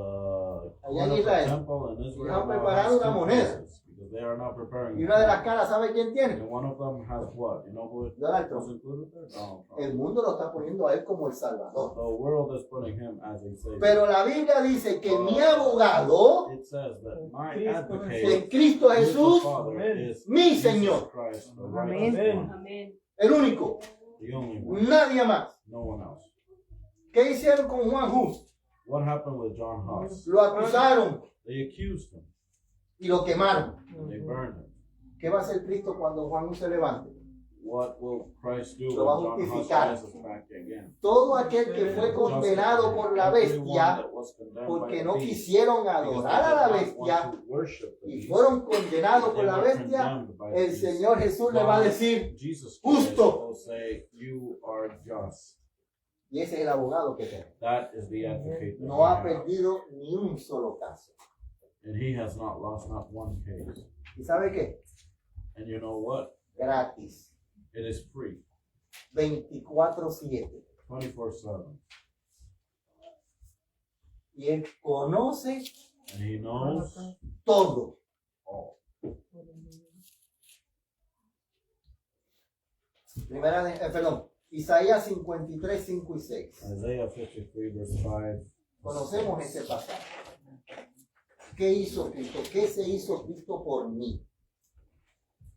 Allá en coin of the Israel. temple in Israel Han now preparado has una two moneda. faces, because they are now preparing Y una de las one. caras, ¿sabe quién tiene? And one of them has what? You know who it Donald was Trump. included there? Donald Trump. El mundo lo está poniendo a él como el Salvador. The world is putting him as a savior. Pero la Biblia dice que mi abogado It says that my Cristo advocate en Cristo with the Jesús, Father is mi Jesus Señor. Christ, the Amén. righteous one, Amén. el único, the only one, nadie más. no one else. ¿Qué hicieron con Juan Hus? What happened with John Huss? Lo acusaron They accused him. y lo quemaron. And they burned him. ¿Qué va a hacer Cristo cuando Juan Hus se levante? What will Christ do when Lo va a John Huss justificar. rises back again? Todo aquel que fue condenado por la Everyone bestia that was condemned porque by no the beast, quisieron because adorar a they la did not bestia want to worship the y beast, fueron condenados por they la were bestia, condemned by the el beast. Señor Jesús le va a decir, Jesus Christ justo. will say, you are just. Y ese es el abogado que tenemos. That is the advocate that No ha we have. perdido ni un solo caso. And he has not lost not one case. ¿Y sabe qué? And you know what? Gratis. It is free, 24/7. 24/7. Y él conoce And he knows todo. all. Isaías 53, 5 y 6. Isaiah 53, verse 5. Conocemos ese pasaje. ¿Qué hizo Cristo? ¿Qué se hizo Cristo por mí?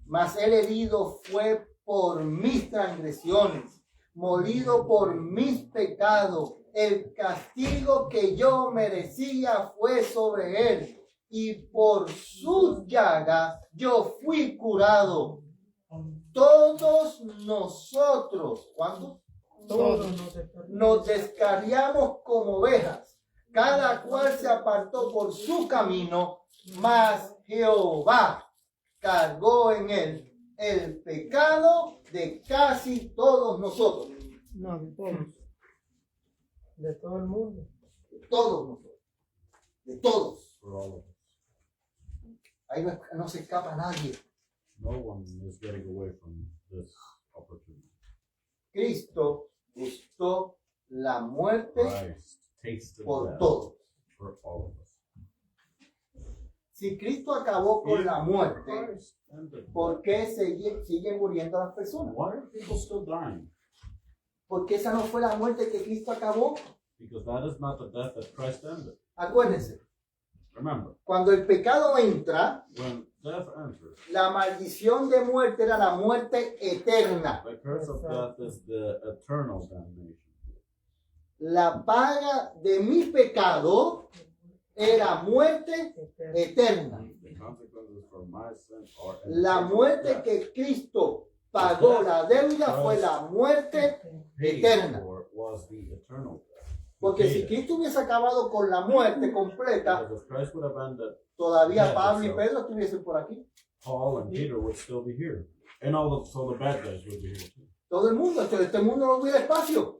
Mas el herido fue por mis transgresiones, molido por mis pecados. El castigo que yo merecía fue sobre él, y por sus llagas yo fui curado. Todos nosotros, ¿cuántos? Todos Nos descarriamos como ovejas, cada cual se apartó por su camino, mas Jehová cargó en él el pecado de casi todos nosotros. No, de todos. De todo el mundo. De todos nosotros. De todos. For all of us. Ahí no se escapa nadie. No one is getting away from this opportunity. Cristo gustó la muerte Christ tasted por death todos. for all of us. Si Cristo acabó con la muerte, Christ ended ¿por qué siguen muriendo las personas? Why are people still dying? Porque esa no fue la muerte que Cristo acabó. Because that is not the death that Christ ended. Acuérdense, Remember, cuando el pecado entra, when death enters, la maldición de muerte era la muerte eterna. the curse of death is the eternal damnation. La paga de mi pecado era muerte eterna. The consequences for my sin are La muerte que Cristo pagó la deuda fue la muerte paid eterna. for was the eternal death. Porque He si paid it. Cristo hubiese acabado con la muerte completa, Because if Christ would have ended, todavía Yeah, Pablo y so- Pedro estuviesen por aquí. Paul and Peter would still be here. And so the bad guys would be here too. Todo el mundo, este mundo no hubiera espacio.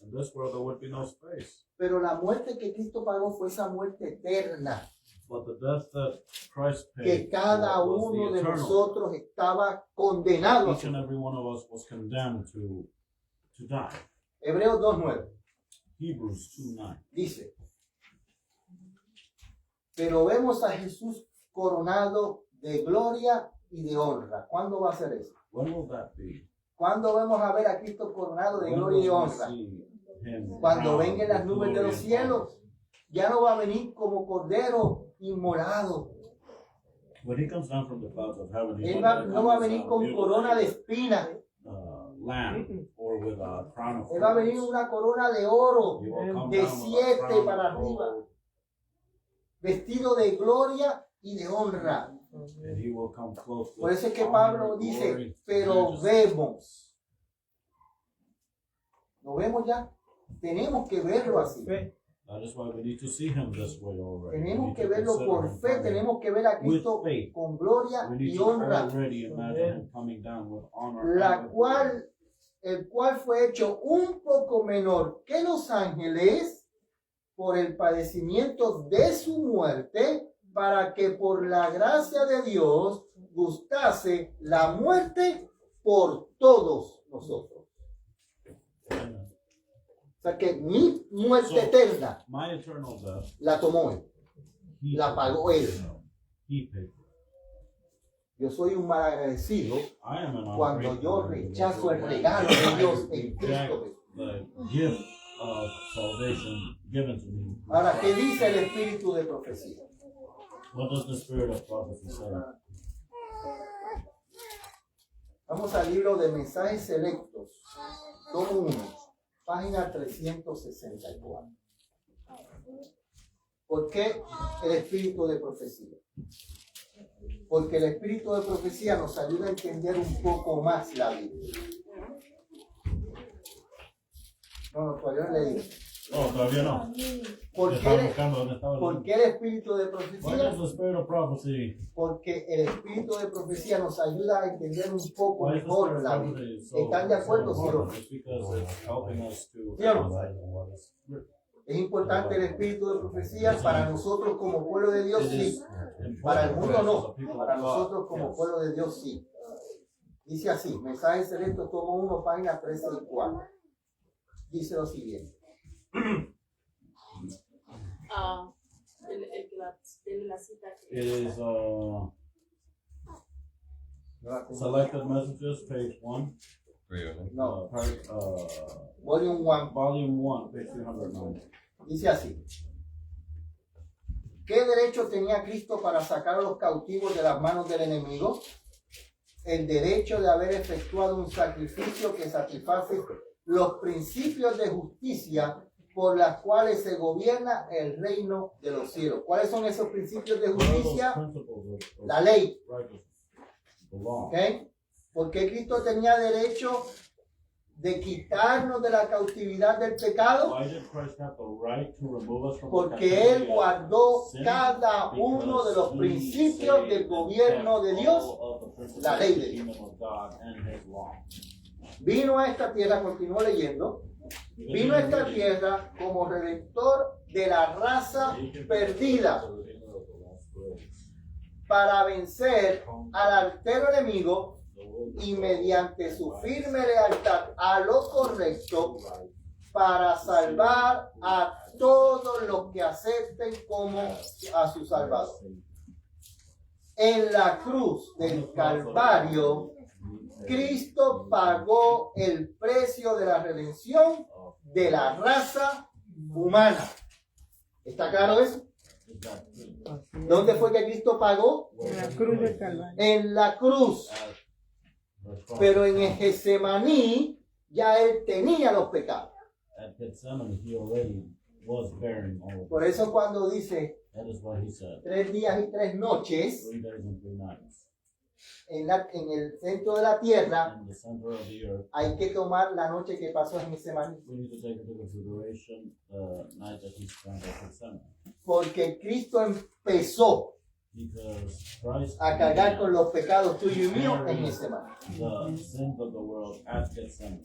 In this world there would be no space. Pero la muerte que Cristo pagó fue esa muerte eterna. But the death that Christ Que paid cada for was uno the de eternal. nosotros estaba condenado. Each and every one of us was condemned to die. Hebreos 2:9 Hebrews 2:9. dice: pero vemos a Jesús coronado de gloria y de honra. ¿Cuándo va a ser eso? When will that be? ¿Cuándo vamos a ver a Cristo coronado de When gloria y de will we honra? see him Cuando crowned vengan las with nubes de glory los and cielos, ya no va a venir como cordero inmolado. honor? When he comes down from the clouds of heaven, he Él will va- not no va a come venir as a con corona de beautiful, espinas. lamb or with a crown of Él va a venir thorns. una corona de oro, He will come de down with a 7 crown para of arriba, gold, vestido de gloria y de honra. and he will come clothed Por with eso es que honor, Pablo glory, dice, pero majesty. vemos. ¿Lo vemos ya? Tenemos que verlo así. Fe. That is why we need to see him this way already. We Tenemos need que to verlo consider por him fe, coming tenemos que ver a Cristo with faith. con gloria We need y to honra, already imagine him coming down with honor. la and with cual, el cual fue hecho un poco menor que los ángeles por el padecimiento de su muerte, para que por la gracia de Dios gustase la muerte por todos nosotros. glory. O sea que mi muerte So- eterna My eternal death, la tomó él, he la pagó él. He paid for it. Yo soy un mal agradecido I am an cuando ungrateful yo man. rechazo el regalo de Dios en Cristo Reject Jesús. the gift of salvation given to me. Ahora, ¿qué dice el espíritu de profecía? What does the spirit of prophecy say? Vamos al libro de Mensajes Selectos, tomo 1, página 364. ¿Por qué el espíritu de profecía? Porque el espíritu de profecía nos ayuda a entender un poco más la Biblia. No, todavía no le digo. Oh, todavía no. ¿Por Estaba qué, buscando dónde estaba. ¿Por qué el espíritu de Why profecía? does the spirit of prophecy? Porque el espíritu de profecía nos ayuda a entender un poco Why is the mejor spirit la of Biblia. prophecy so ¿Están de acuerdo, sí o no? important? It's because it's helping us to ¿Sí o no? realize what is written. Es importante el espíritu de profecía para nosotros como pueblo de Dios, It sí. is Para el important mundo for us as no, a people para of God. nosotros como Yes. pueblo de Dios sí. Dice así, mensaje selecto, tomo 1, página 13 y 4. Dice lo siguiente. Dele la cita que It is selected messages, page 1. No, Volume volume 1. 1, page 309. Dice así. ¿Qué derecho tenía Cristo para sacar a los cautivos de las manos del enemigo? El derecho de haber efectuado un sacrificio que satisface los principios de justicia por las cuales se gobierna el reino de los cielos. ¿Cuáles son esos principios de What are those justicia? principles of La ley. righteousness? The law. ¿Ok? Porque Cristo tenía derecho de quitarnos de la cautividad del pecado. Why did Christ have the right to remove us from the Porque captivity Él of guardó sin? cada uno de los Because principios he del saved gobierno and de kept Dios. all of the principles La ley of de the Dios. kingdom of God and his law. Vino a esta tierra, continúo leyendo, vino a esta tierra como redentor de la raza perdida para vencer al artero enemigo y mediante su firme lealtad a lo correcto para salvar a todos los que acepten como a su Salvador. En la cruz del Calvario, Cristo pagó el precio de la redención de la raza humana. ¿Está claro eso? ¿Dónde fue que Cristo pagó? En la cruz del Calvario. En la cruz. Pero en el Getsemaní ya Él tenía los pecados. At Gethsemane, he already was bearing all of Por it. eso cuando dice That is what he said. 3 días y 3 noches 3 days and 3 nights. en el centro de la tierra, In the center of the earth, hay que tomar la noche que pasó en Getsemaní. we need to take into consideration the night that he spent at Gethsemane. Porque Cristo empezó Because Christ a cargar con began los pecados tuyos y míos en Getsemaní. the sins of the world at Gethsemane.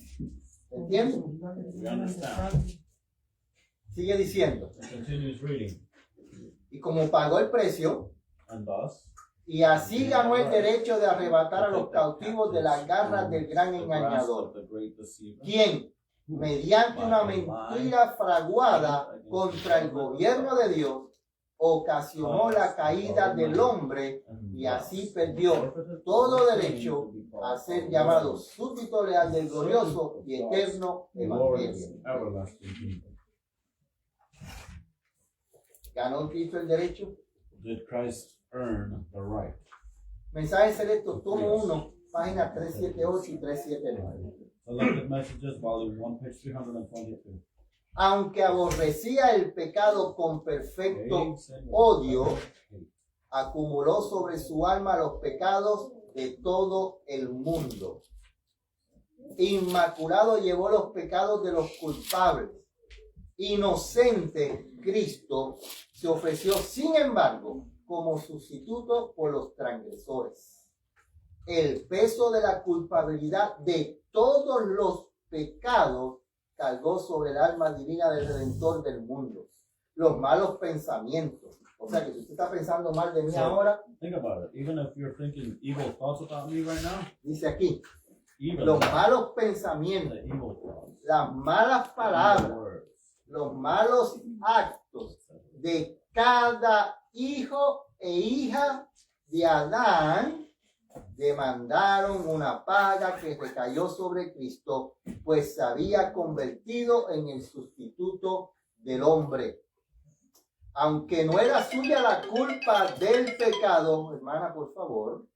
¿Entiendes? We understand. Sigue diciendo. It continues reading. Y como pagó el precio, And thus, y así ganó el derecho de arrebatar a los cautivos de las garras del gran engañador, the great deceiver, quien, mediante una mentira fraguada contra el gobierno de Dios, ocasionó la caída del hombre y así perdió todo derecho a ser llamado súbdito leal del glorioso y eterno evangelio. everlasting kingdom. ¿Ganó Cristo el derecho? Did Christ earn the right? Mensaje selecto, tomo 1, páginas 378 y 379. Selected Messages, Volume 1, page 322. Aunque aborrecía el pecado con perfecto odio, acumuló sobre su alma los pecados de todo el mundo. Inmaculado llevó los pecados de los culpables. Inocente Cristo se ofreció, sin embargo, como sustituto por los transgresores. El peso de la culpabilidad de todos los pecados cargó sobre el alma divina del Redentor del mundo. Los malos pensamientos. O sea que si usted está pensando mal de mí So, ahora, think about it. Even if you're thinking evil thoughts about me right now, dice aquí, even los malos the pensamientos, evil thoughts, las malas evil palabras, words, los malos actos de cada hijo e hija de Adán demandaron una paga que recayó sobre Cristo, pues se había convertido en el sustituto del hombre. Aunque no era suya la culpa del pecado, hermana, por favor,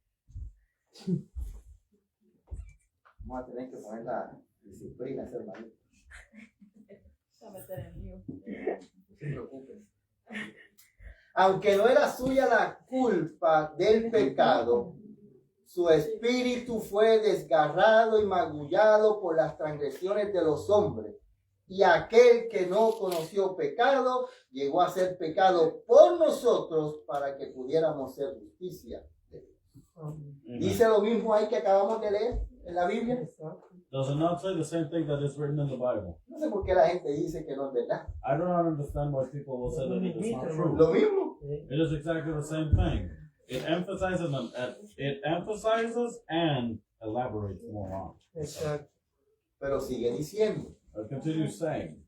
vamos a tener que poner la disciplina, hermano. a meter en lío. No se preocupen. Aunque no era suya la culpa del pecado, su espíritu fue desgarrado y magullado por las transgresiones de los hombres, y aquel que no conoció pecado llegó a ser pecado por nosotros para que pudiéramos ser justicia. Amén. Dice lo mismo ahí que acabamos de leer en la Biblia. Exacto. Does it not say the same thing that is written in the Bible? No sé por qué la gente dice que no es verdad. I don't understand why people will say that it is not true. Lo mismo. It is exactly the same thing. It emphasizes and elaborates more on. Exacto. Pero sigue diciendo. It continues saying,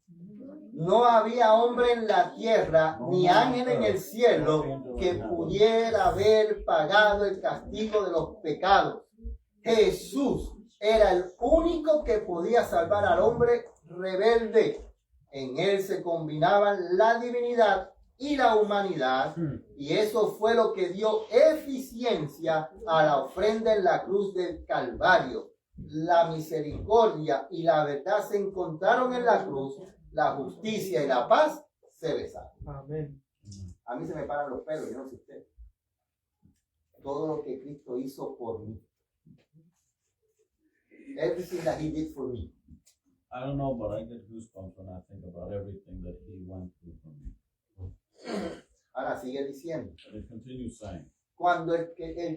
No había hombre en la tierra ni ángel en el cielo que pudiera haber pagado el castigo de los pecados. Jesús era el único que podía salvar al hombre rebelde. En él se combinaban la divinidad y la humanidad, y eso fue lo que dio eficiencia a la ofrenda en la cruz del Calvario. La misericordia y la verdad se encontraron en la cruz, la justicia y la paz se besaron. Amén. A mí se me paran los pelos, yo no sé usted. Todo lo que Cristo hizo por mí. Everything that he did for me. I don't know, but I get goosebumps when I think about everything that he went through for me. Ahora sigue diciendo. And it continues saying, Cuando el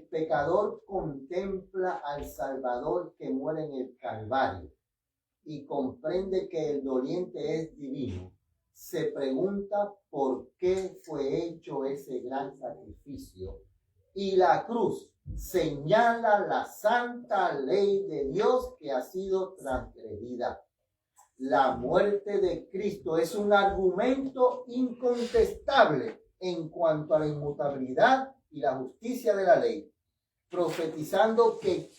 pecador contempla al Salvador que muere en el Calvario y comprende que el doliente es divino, se pregunta por qué fue hecho ese gran sacrificio. Y la cruz señala la santa ley de Dios que ha sido transgredida. La muerte de Cristo es un argumento incontestable en cuanto a la inmutabilidad y la justicia de la ley, profetizando de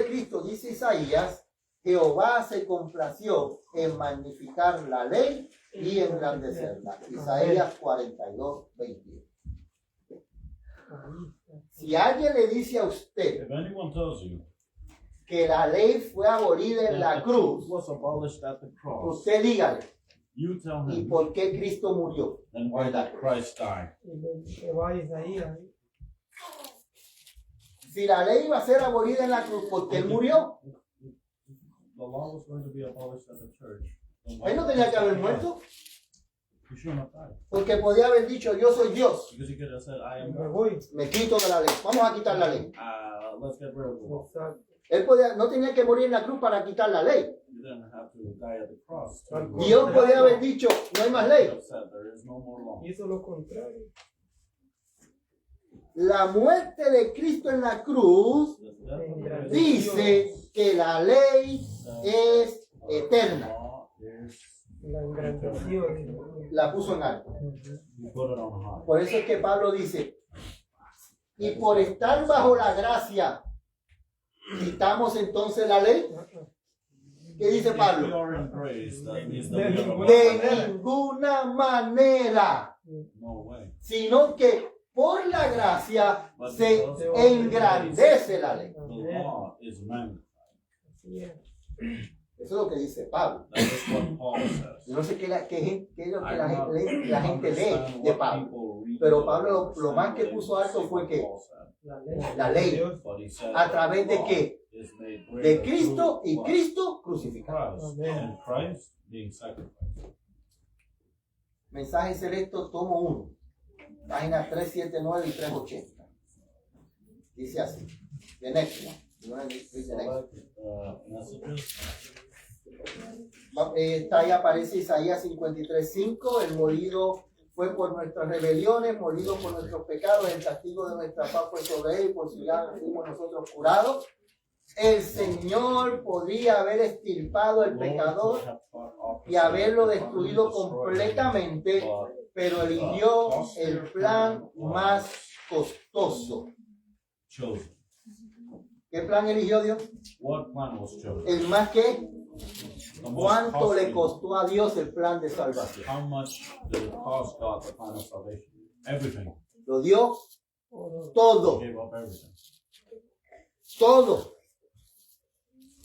Cristo, dice Isaías, Jehová se complació en magnificar la ley y engrandecerla. Isaías 42, 21. Si alguien le dice a usted if anyone tells you que la ley fue abolida en la that cruz, was abolished at the cross, usted dígale, you tell ¿y him, por qué Cristo murió? then why did Christ die? Y que va a Isaías. Si la ley iba a ser abolida en la cruz, ¿por qué él murió? The law was going to be abolished at the church. Then Él no tenía que haber muerto, He shouldn't have died. porque podía haber dicho, yo soy Dios, Because he could have said, I am Me God. voy. me quito de la ley, vamos a quitar la ley. Let's get rid of the law. Exacto. Él no tenía que morir en la cruz para quitar la ley. You didn't have to die at the cross. Dios podía haber dicho, no hay más ley. Said, there is no more law. Hizo lo contrario. La muerte de Cristo en la cruz The death of Christ dice que la ley es eterna. law is, La engrandeció. La puso en alto. you put it on high. Por eso es que Pablo dice, y por estar bajo la gracia, quitamos entonces la ley. ¿Qué dice If we Pablo? are in grace, that means that we are De ninguna manera, no way. sino que por la gracia se engrandece la ley. The law is magnified. Así es. Eso es lo que dice Pablo. That is what Paul says. Yo no sé qué es lo que I la do not gente lee understand de what Pablo. people read, Pero but Pablo I lo más que understand puso what alto fue que Paul said. la ley, Dios. But he said ¿a través de the qué? law is made De greater Cristo y through Cristo crucificado. Christ, Amen. and Christ being sacrificed. Mensaje selecto, tomo 1, páginas 379 y 380. Dice así. The next one. You wanna read the next one? Messages. Está ahí aparece Isaías 53:5, el molido fue por nuestras rebeliones, molido por nuestros pecados, el castigo de nuestra paz fue sobre él, por su llaga fuimos nosotros curados. El Señor podría haber extirpado el pecador y haberlo destruido completamente, pero eligió el plan más costoso. Chosen. ¿Qué plan eligió Dios? What plan was chosen? El más que, The most ¿cuánto le costly. costó a Dios el plan de salvación? How much did it cost God the plan of salvation? Everything. Lo dio Oro. todo, He gave up everything. todo.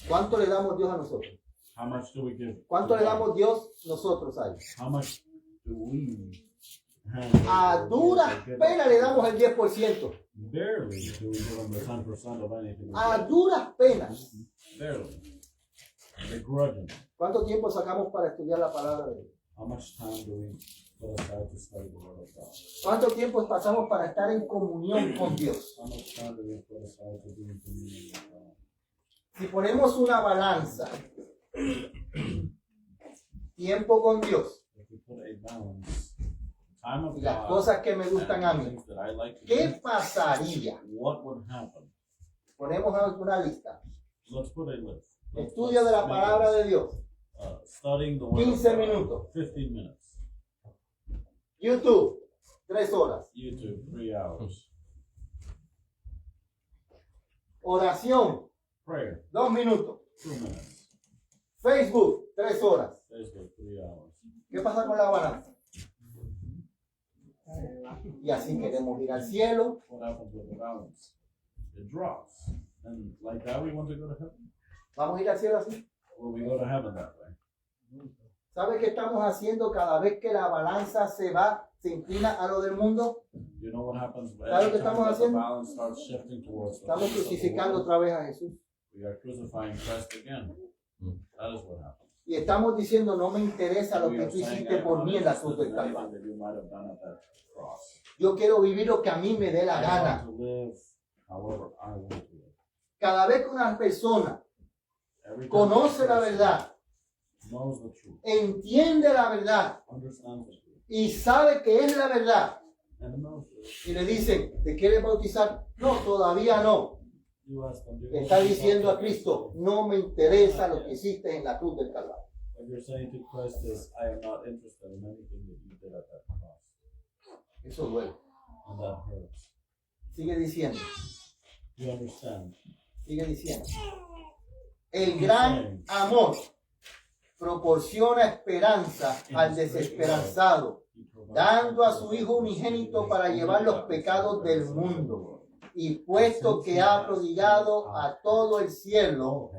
¿Cuánto le damos Dios a nosotros? How much do we give? ¿Cuánto to le God? damos Dios nosotros a él? How much do we? A duras penas le damos el 10%. Barely do we give them the 10% of anything. we A get. duras penas. Barely. begrudgingly. ¿Cuánto tiempo sacamos para estudiar la palabra de Dios? How much time do we put aside to study the Word of God? ¿Cuánto tiempo pasamos para estar en comunión con Dios? How much time do we put aside to be in communion with God? Si ponemos una balanza, tiempo con Dios If we put a balance, time of y las God, cosas que me gustan a and mí, things that I like to ¿qué do, pasaría? what would happen? Ponemos una lista. Let's put a list. Estudio de la palabra de Dios, Studying the Word 15 of God, minutos. 15 minutes. YouTube, 3 horas. YouTube, 3 hours. Oración, Prayer, 2 minutos. 2 minutes. Facebook, 3 horas. Facebook, 3 hours. ¿Qué pasa con la balanza? Y así queremos ir al cielo. What happens with the balance? It drops. And like that, we want to go to heaven. Vamos a ir al cielo así. Will we go to heaven that way? ¿Sabe qué estamos haciendo cada vez que la balanza se inclina a lo del mundo? You know what happens when ¿Sabe lo que every time estamos that the haciendo? balance starts shifting towards the Estamos things of the crucificando world, otra vez a Jesús. we are crucifying Christ again. That is what happens. Y estamos diciendo, no me interesa lo We que are tú saying, hiciste I'm por not mí en la interested cruz del in Calvario. anything that you might have done at that cross. Yo quiero vivir lo que a mí me dé la I gana. want to live however I want to live. Cada vez que una persona Every time conoce a la person verdad, knows the truth, entiende la verdad understands the truth, y sabe que es la verdad, and knows it, y le dicen, ¿te quieres bautizar? No, todavía no. you ask them, do you Está want to be diciendo a baptized? Cristo, no me interesa lo que hiciste en la cruz del Calvario. What you're saying to Christ is, I am not interested in anything that you did at that cross. Eso duele. And that hurts. Sigue diciendo, You understand? sigue diciendo. El gran amor proporciona esperanza al desesperanzado, He provides dando a su Hijo unigénito para llevar los pecados del mundo. Y puesto que ha prodigado a todo el cielo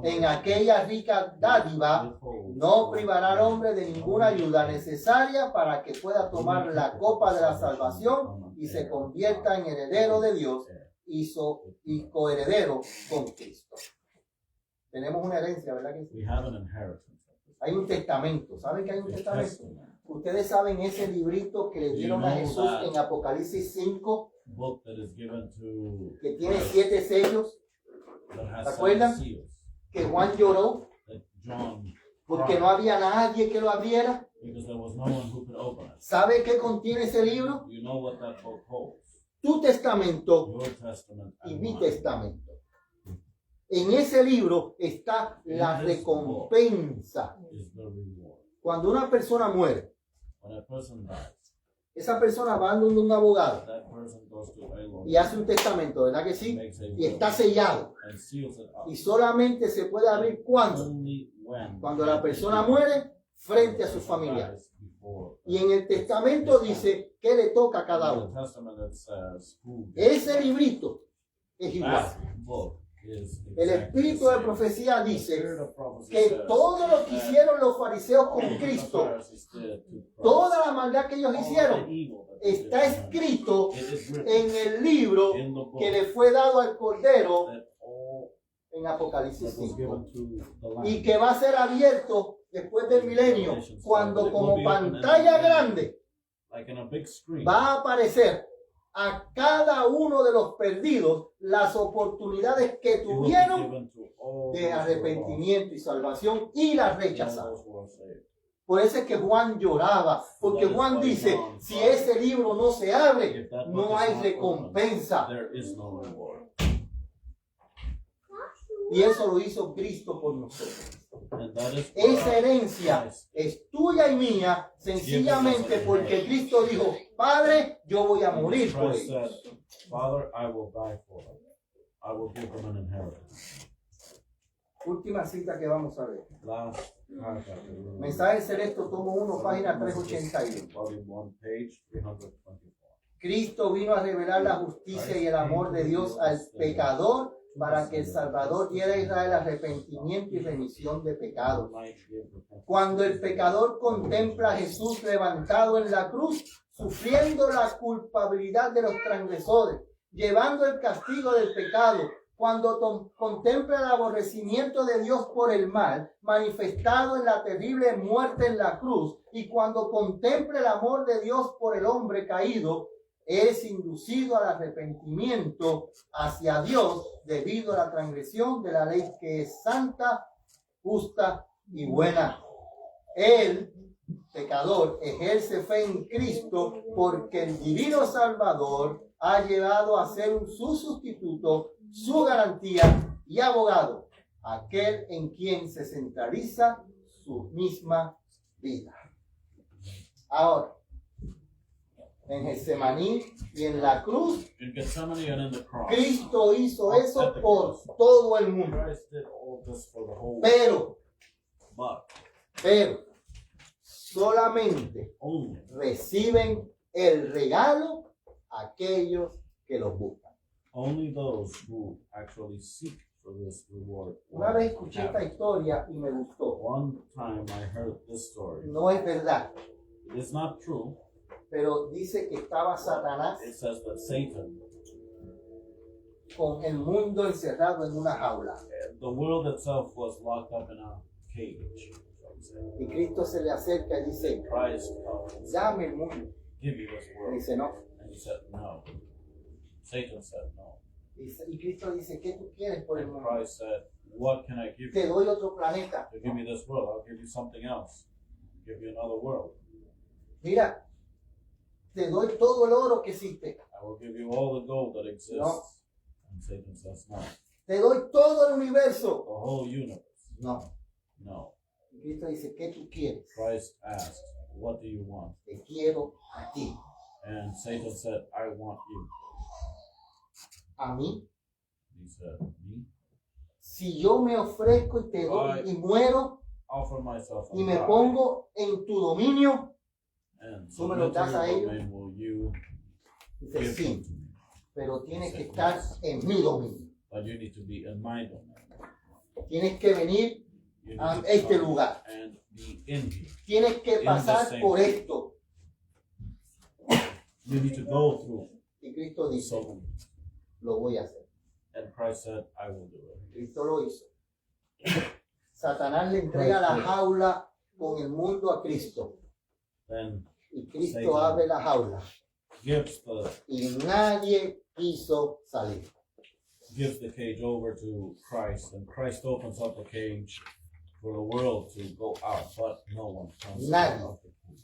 en aquella rica dádiva, no privará al hombre de ninguna ayuda necesaria para que pueda tomar la copa de la salvación y se convierta en heredero de Dios y coheredero con Cristo. Tenemos una herencia, ¿verdad que sí? We have an inheritance. Hay un testamento. ¿Saben que hay un testamento? Ustedes saben ese librito que le dieron a Jesús en Apocalipsis 5, Book that is given to que tiene 7 sellos, that has ¿Se acuerdan? 7 seals. que Juan lloró That John porque no había nadie que lo abriera. because there was no one who could open it. ¿Sabe qué contiene ese libro? You know what that book holds. Tu testamento Your testament y and mi mine. testamento. En ese libro está la recompensa. Is the reward. Cuando una persona muere, When a person dies, esa persona va donde un abogado that person goes to a lawyer, y hace un testamento, ¿verdad que sí? makes a Y will, está sellado. and seals it up. Y solamente se puede abrir cuando Cuando la persona muere frente a sus familiares. Y en el testamento dice que le toca a cada uno. Ese librito es igual. El espíritu de profecía dice que todo lo que hicieron los fariseos con Cristo, toda la maldad que ellos hicieron, está escrito en el libro que le fue dado al Cordero en Apocalipsis 5. Y que va a ser abierto después del milenio, cuando como pantalla grande va a aparecer a cada uno de los perdidos las oportunidades que tuvieron de arrepentimiento y salvación y las rechazaron. Por eso es que Juan lloraba, porque Juan dice, si ese libro no se abre, no hay recompensa. Y eso lo hizo Cristo por nosotros. Esa herencia es tuya y mía, sencillamente porque Cristo dijo, Padre, yo voy a morir por ellos. Father, I will die for them. I will give them an inheritance. Última cita que vamos a ver. Last paragraph. Mensaje Celeste, tomo 1, página 381. Volume 1, page 324. Cristo vino a revelar la justicia y el amor de Dios al pecador para que el Salvador diera a Israel arrepentimiento y remisión de pecados. Cuando el pecador contempla a Jesús levantado en la cruz, sufriendo la culpabilidad de los transgresores, llevando el castigo del pecado, Cuando contemple el aborrecimiento de Dios por el mal, manifestado en la terrible muerte en la cruz, y cuando contemple el amor de Dios por el hombre caído, es inducido al arrepentimiento hacia Dios debido a la transgresión de la ley que es santa, justa y buena. El pecador ejerce fe en Cristo porque el divino Salvador ha llegado a ser su sustituto, su garantía y abogado, aquel en quien se centraliza su misma vida. Ahora, en Getsemaní y en la cruz, In Gethsemane and in the cross, Cristo hizo eso por todo el mundo. Christ did all this for the whole world. But Pero solamente only reciben el regalo aquellos que los buscan. those who actually seek for this reward. Una vez escuché esta historia y me gustó. One time I heard this story. No es verdad, It's not true. pero dice que estaba Satanás It says that Satan, con el mundo encerrado en una jaula. the world itself, was locked up in a cage. shall we say. Y Cristo se le acerca y dice, Christ comes and said, dame el mundo. give you this Y world. dice, no. And he said no. Satan said no. Y Cristo dice, ¿qué tú quieres por el And mundo? Christ said, what can I give Te you? doy otro planeta. To give you this world, I'll give you something else. Give you another world. Mira, te doy todo el oro que existe. I will give you all the gold that exists. No. And Satan says no. Te doy todo el universo. The whole universe. No. No. Y Cristo dice, ¿qué tú quieres? Christ asked, what do you want? Te quiero a ti. And Satan said, I want you. A mí. He said, me? Si yo me ofrezco y te doy y muero Offer myself y and me die. pongo en tu dominio, And ¿tú me lo submit to das a your ellos? domain, will you dice give sí, them to me? pero tienes que estar en mi dominio. But you need to be in my domain. Tienes que venir You need a to este come lugar. and be in here. Tienes que the pasar same por place. esto. You need to go through. Y Cristo dice, So, lo voy a hacer. and Christ said, I will do it. Cristo lo hizo. Satanás le entrega la jaula con el mundo a Cristo. Then Y Cristo Satan abre la jaula. gives Y nadie quiso salir. the cage over to Christ, and Christ opens up the cage for the world to go out, but no one comes Nadie. out of the cage.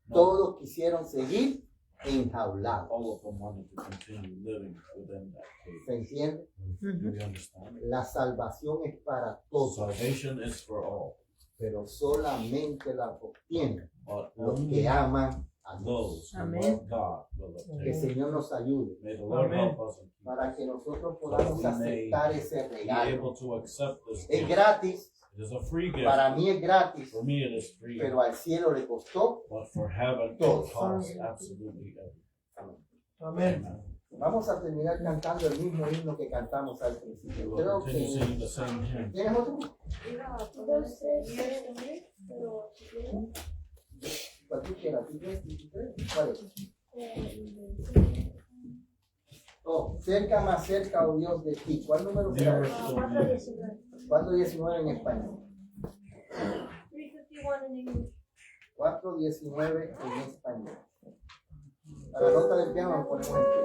No, Todos quisieron seguir enjaulados. all of them wanted to continue living within that ¿Se cage. entiende? Do you understand? La salvación es para todos, Salvation is for all, pero solamente la obtienen but los only que aman a Dios. those who Amén. love God will Que el obtain. Señor nos ayude May the Lord Amén. help us and keep para que nosotros podamos aceptar ese be regalo. able to accept this Es gift. gratis, It is a free gift. para mí es gratis, For me, it is free, pero al cielo le costó. but for heaven, Todo. it costs absolutely everything. Amén. Amen. Vamos a terminar cantando el mismo himno que cantamos al principio. We Creo will continue que singing the same hymn. ¿tienes otro? ¿Cuál tú quieras? ¿Tú quieres? ¿Tú quieres? ¿Cuál es? Oh, cerca más cerca, oh Dios, de ti. ¿Cuál número será? Nearer to me. 419 en español. 351 in English. 419 en español. A la nota del piano nos ponemos en pie.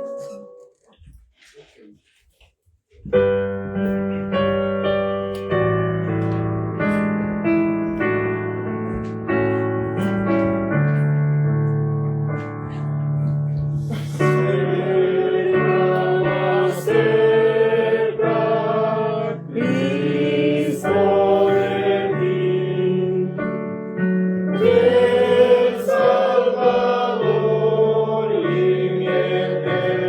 Salvador y mi eterno.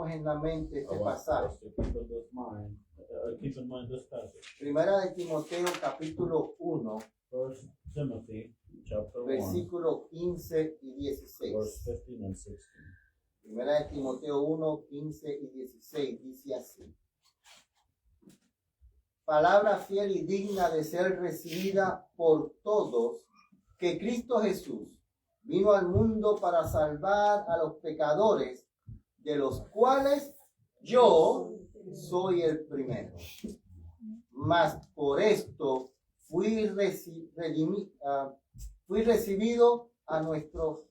tenemos en la mente I este want pasaje. us to keep in mind this passage. Primera de Timoteo capítulo 1, 1 Timothy chapter 1, versículos 15 y 16. verse 15 and 16. Primera de Timoteo 1, 15 y 16 dice así. Palabra fiel y digna de ser recibida por todos, que Cristo Jesús vino al mundo para salvar a los pecadores, de los cuales yo soy el primero. Mas por esto fui recibido a nuestro,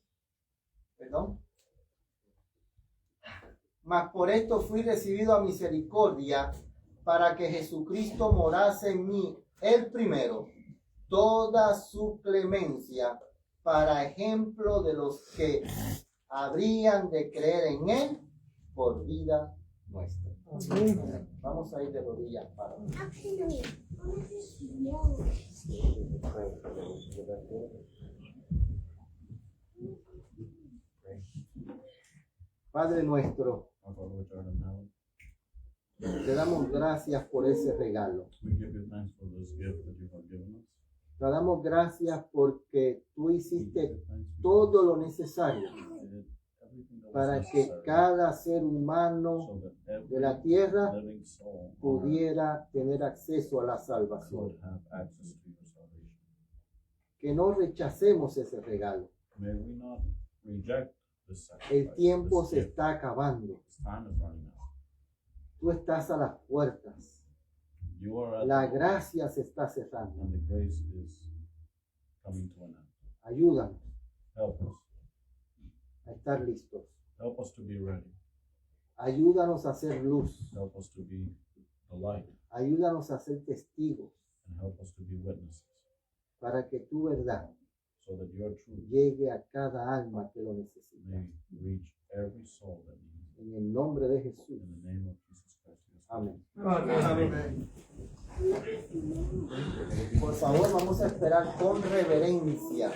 Mas por esto fui recibido a misericordia, para que Jesucristo morase en mí el primero, toda su clemencia, para ejemplo de los que habrían de creer en él por vida nuestra. Vamos a ir de rodillas para Padre nuestro, Our Father which art in heaven, te damos gracias por ese regalo. we give you thanks for this gift that you have given us. Te damos gracias porque tú We give hiciste you thanks because todo lo necesario you did everything that was para que necessary cada ser humano so that de la every tierra living soul on earth pudiera tener acceso a la salvación. could have access to your salvation. Que no rechacemos ese regalo. May we not reject this sacrifice. El tiempo this se gift. está acabando. This time is running out. Tú estás a las puertas. You are at La the door, gracia se está cerrando. and the grace is coming to an end. Ayúdanos Help us. a estar listos. Help us to be ready. Ayúdanos a hacer luz. Help us to be the light, Ayúdanos a ser testigos and help us to be witnesses, para que tu verdad so that your truth llegue a cada alma que lo necesita. may reach every soul that needs it. En el nombre de Jesús. In the name of Jesus Christ. we ask. Amén. Amén. Por favor, vamos a esperar con reverencia.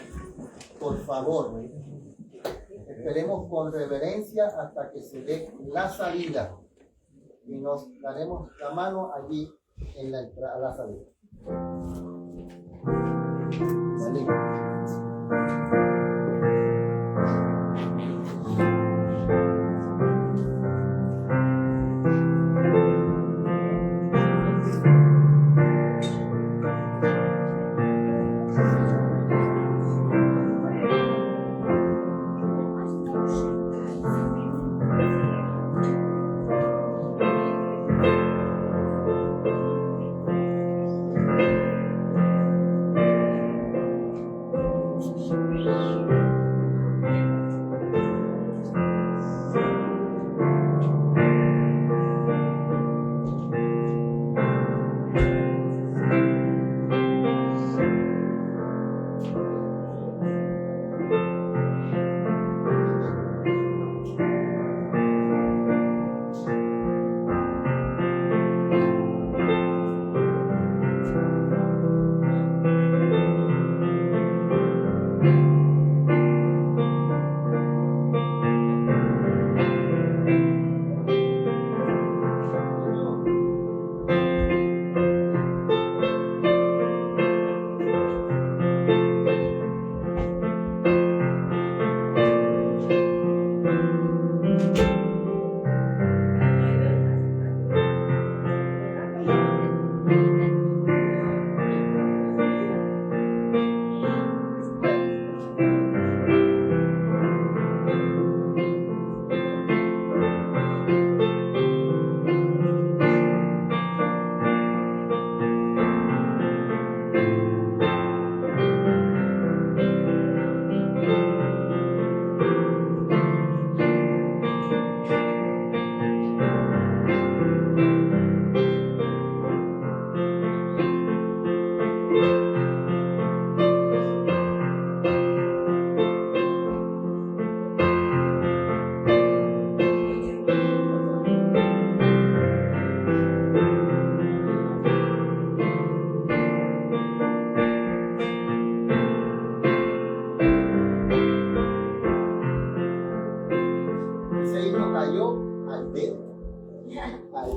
Por favor. Esperemos con reverencia hasta que se dé la salida. Y nos daremos la mano allí en la entrada a la salida. Vale.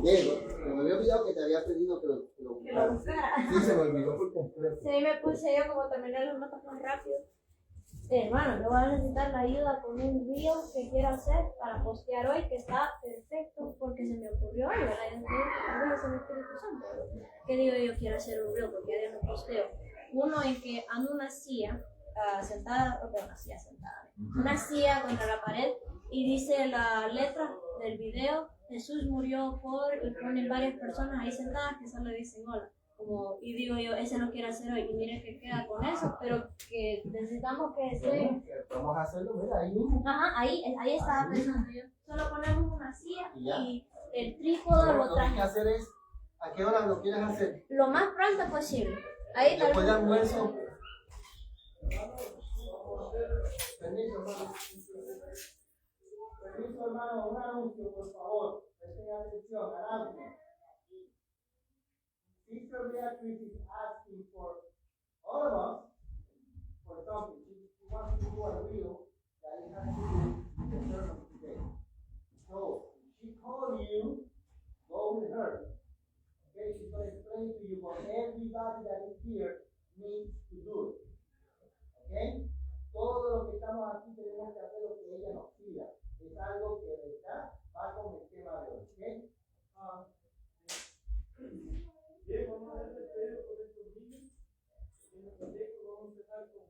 Bien, me había olvidado que te había pedido que lo Que lo buscaras. buscara. Sí, se me olvidó por completo. Sí, me puse yo como terminé los notas más rápido. Hermano, yo voy a necesitar la ayuda con un reel que quiero hacer para postear hoy, que está perfecto porque se me ocurrió hoy, ¿verdad? Yo no sé, es el Espíritu Santo. ¿Qué digo yo? Quiero hacer un reel porque ya no posteo. Uno en que ando una silla sentada, una silla contra la pared y dice la letra del video, Jesús murió por, y ponen varias personas ahí sentadas que solo dicen hola. Como, y digo yo, ese lo quiero hacer hoy, y miren que queda con eso, pero que necesitamos que esté. Vamos a hacerlo, mira, ahí mismo. Ajá, ahí estaba pensando yo. Solo ponemos una silla Y ya. y el trípode lo Lo que hay que traje hacer es, ¿a qué hora lo quieres hacer? lo más pronto posible. Ahí tal Después de vez. almuerzo. Permiso, hermano. Permiso, hermano, un anuncio, por favor. Presten atención, anuncio. Sister Beatrice is asking for all of us for something. She wants to do a reel that it has to do with the sermon today. So, she called you, go with her. Okay, she's going to explain to you what everybody that is here needs to do. Okay? Todo lo que estamos aquí tenemos que hacer lo que ella nos pida. Es algo que de verdad va con el tema de hoy. ¿Okay? Bien, vamos a hacer pedido por estos niños. En el proyecto vamos a empezar con.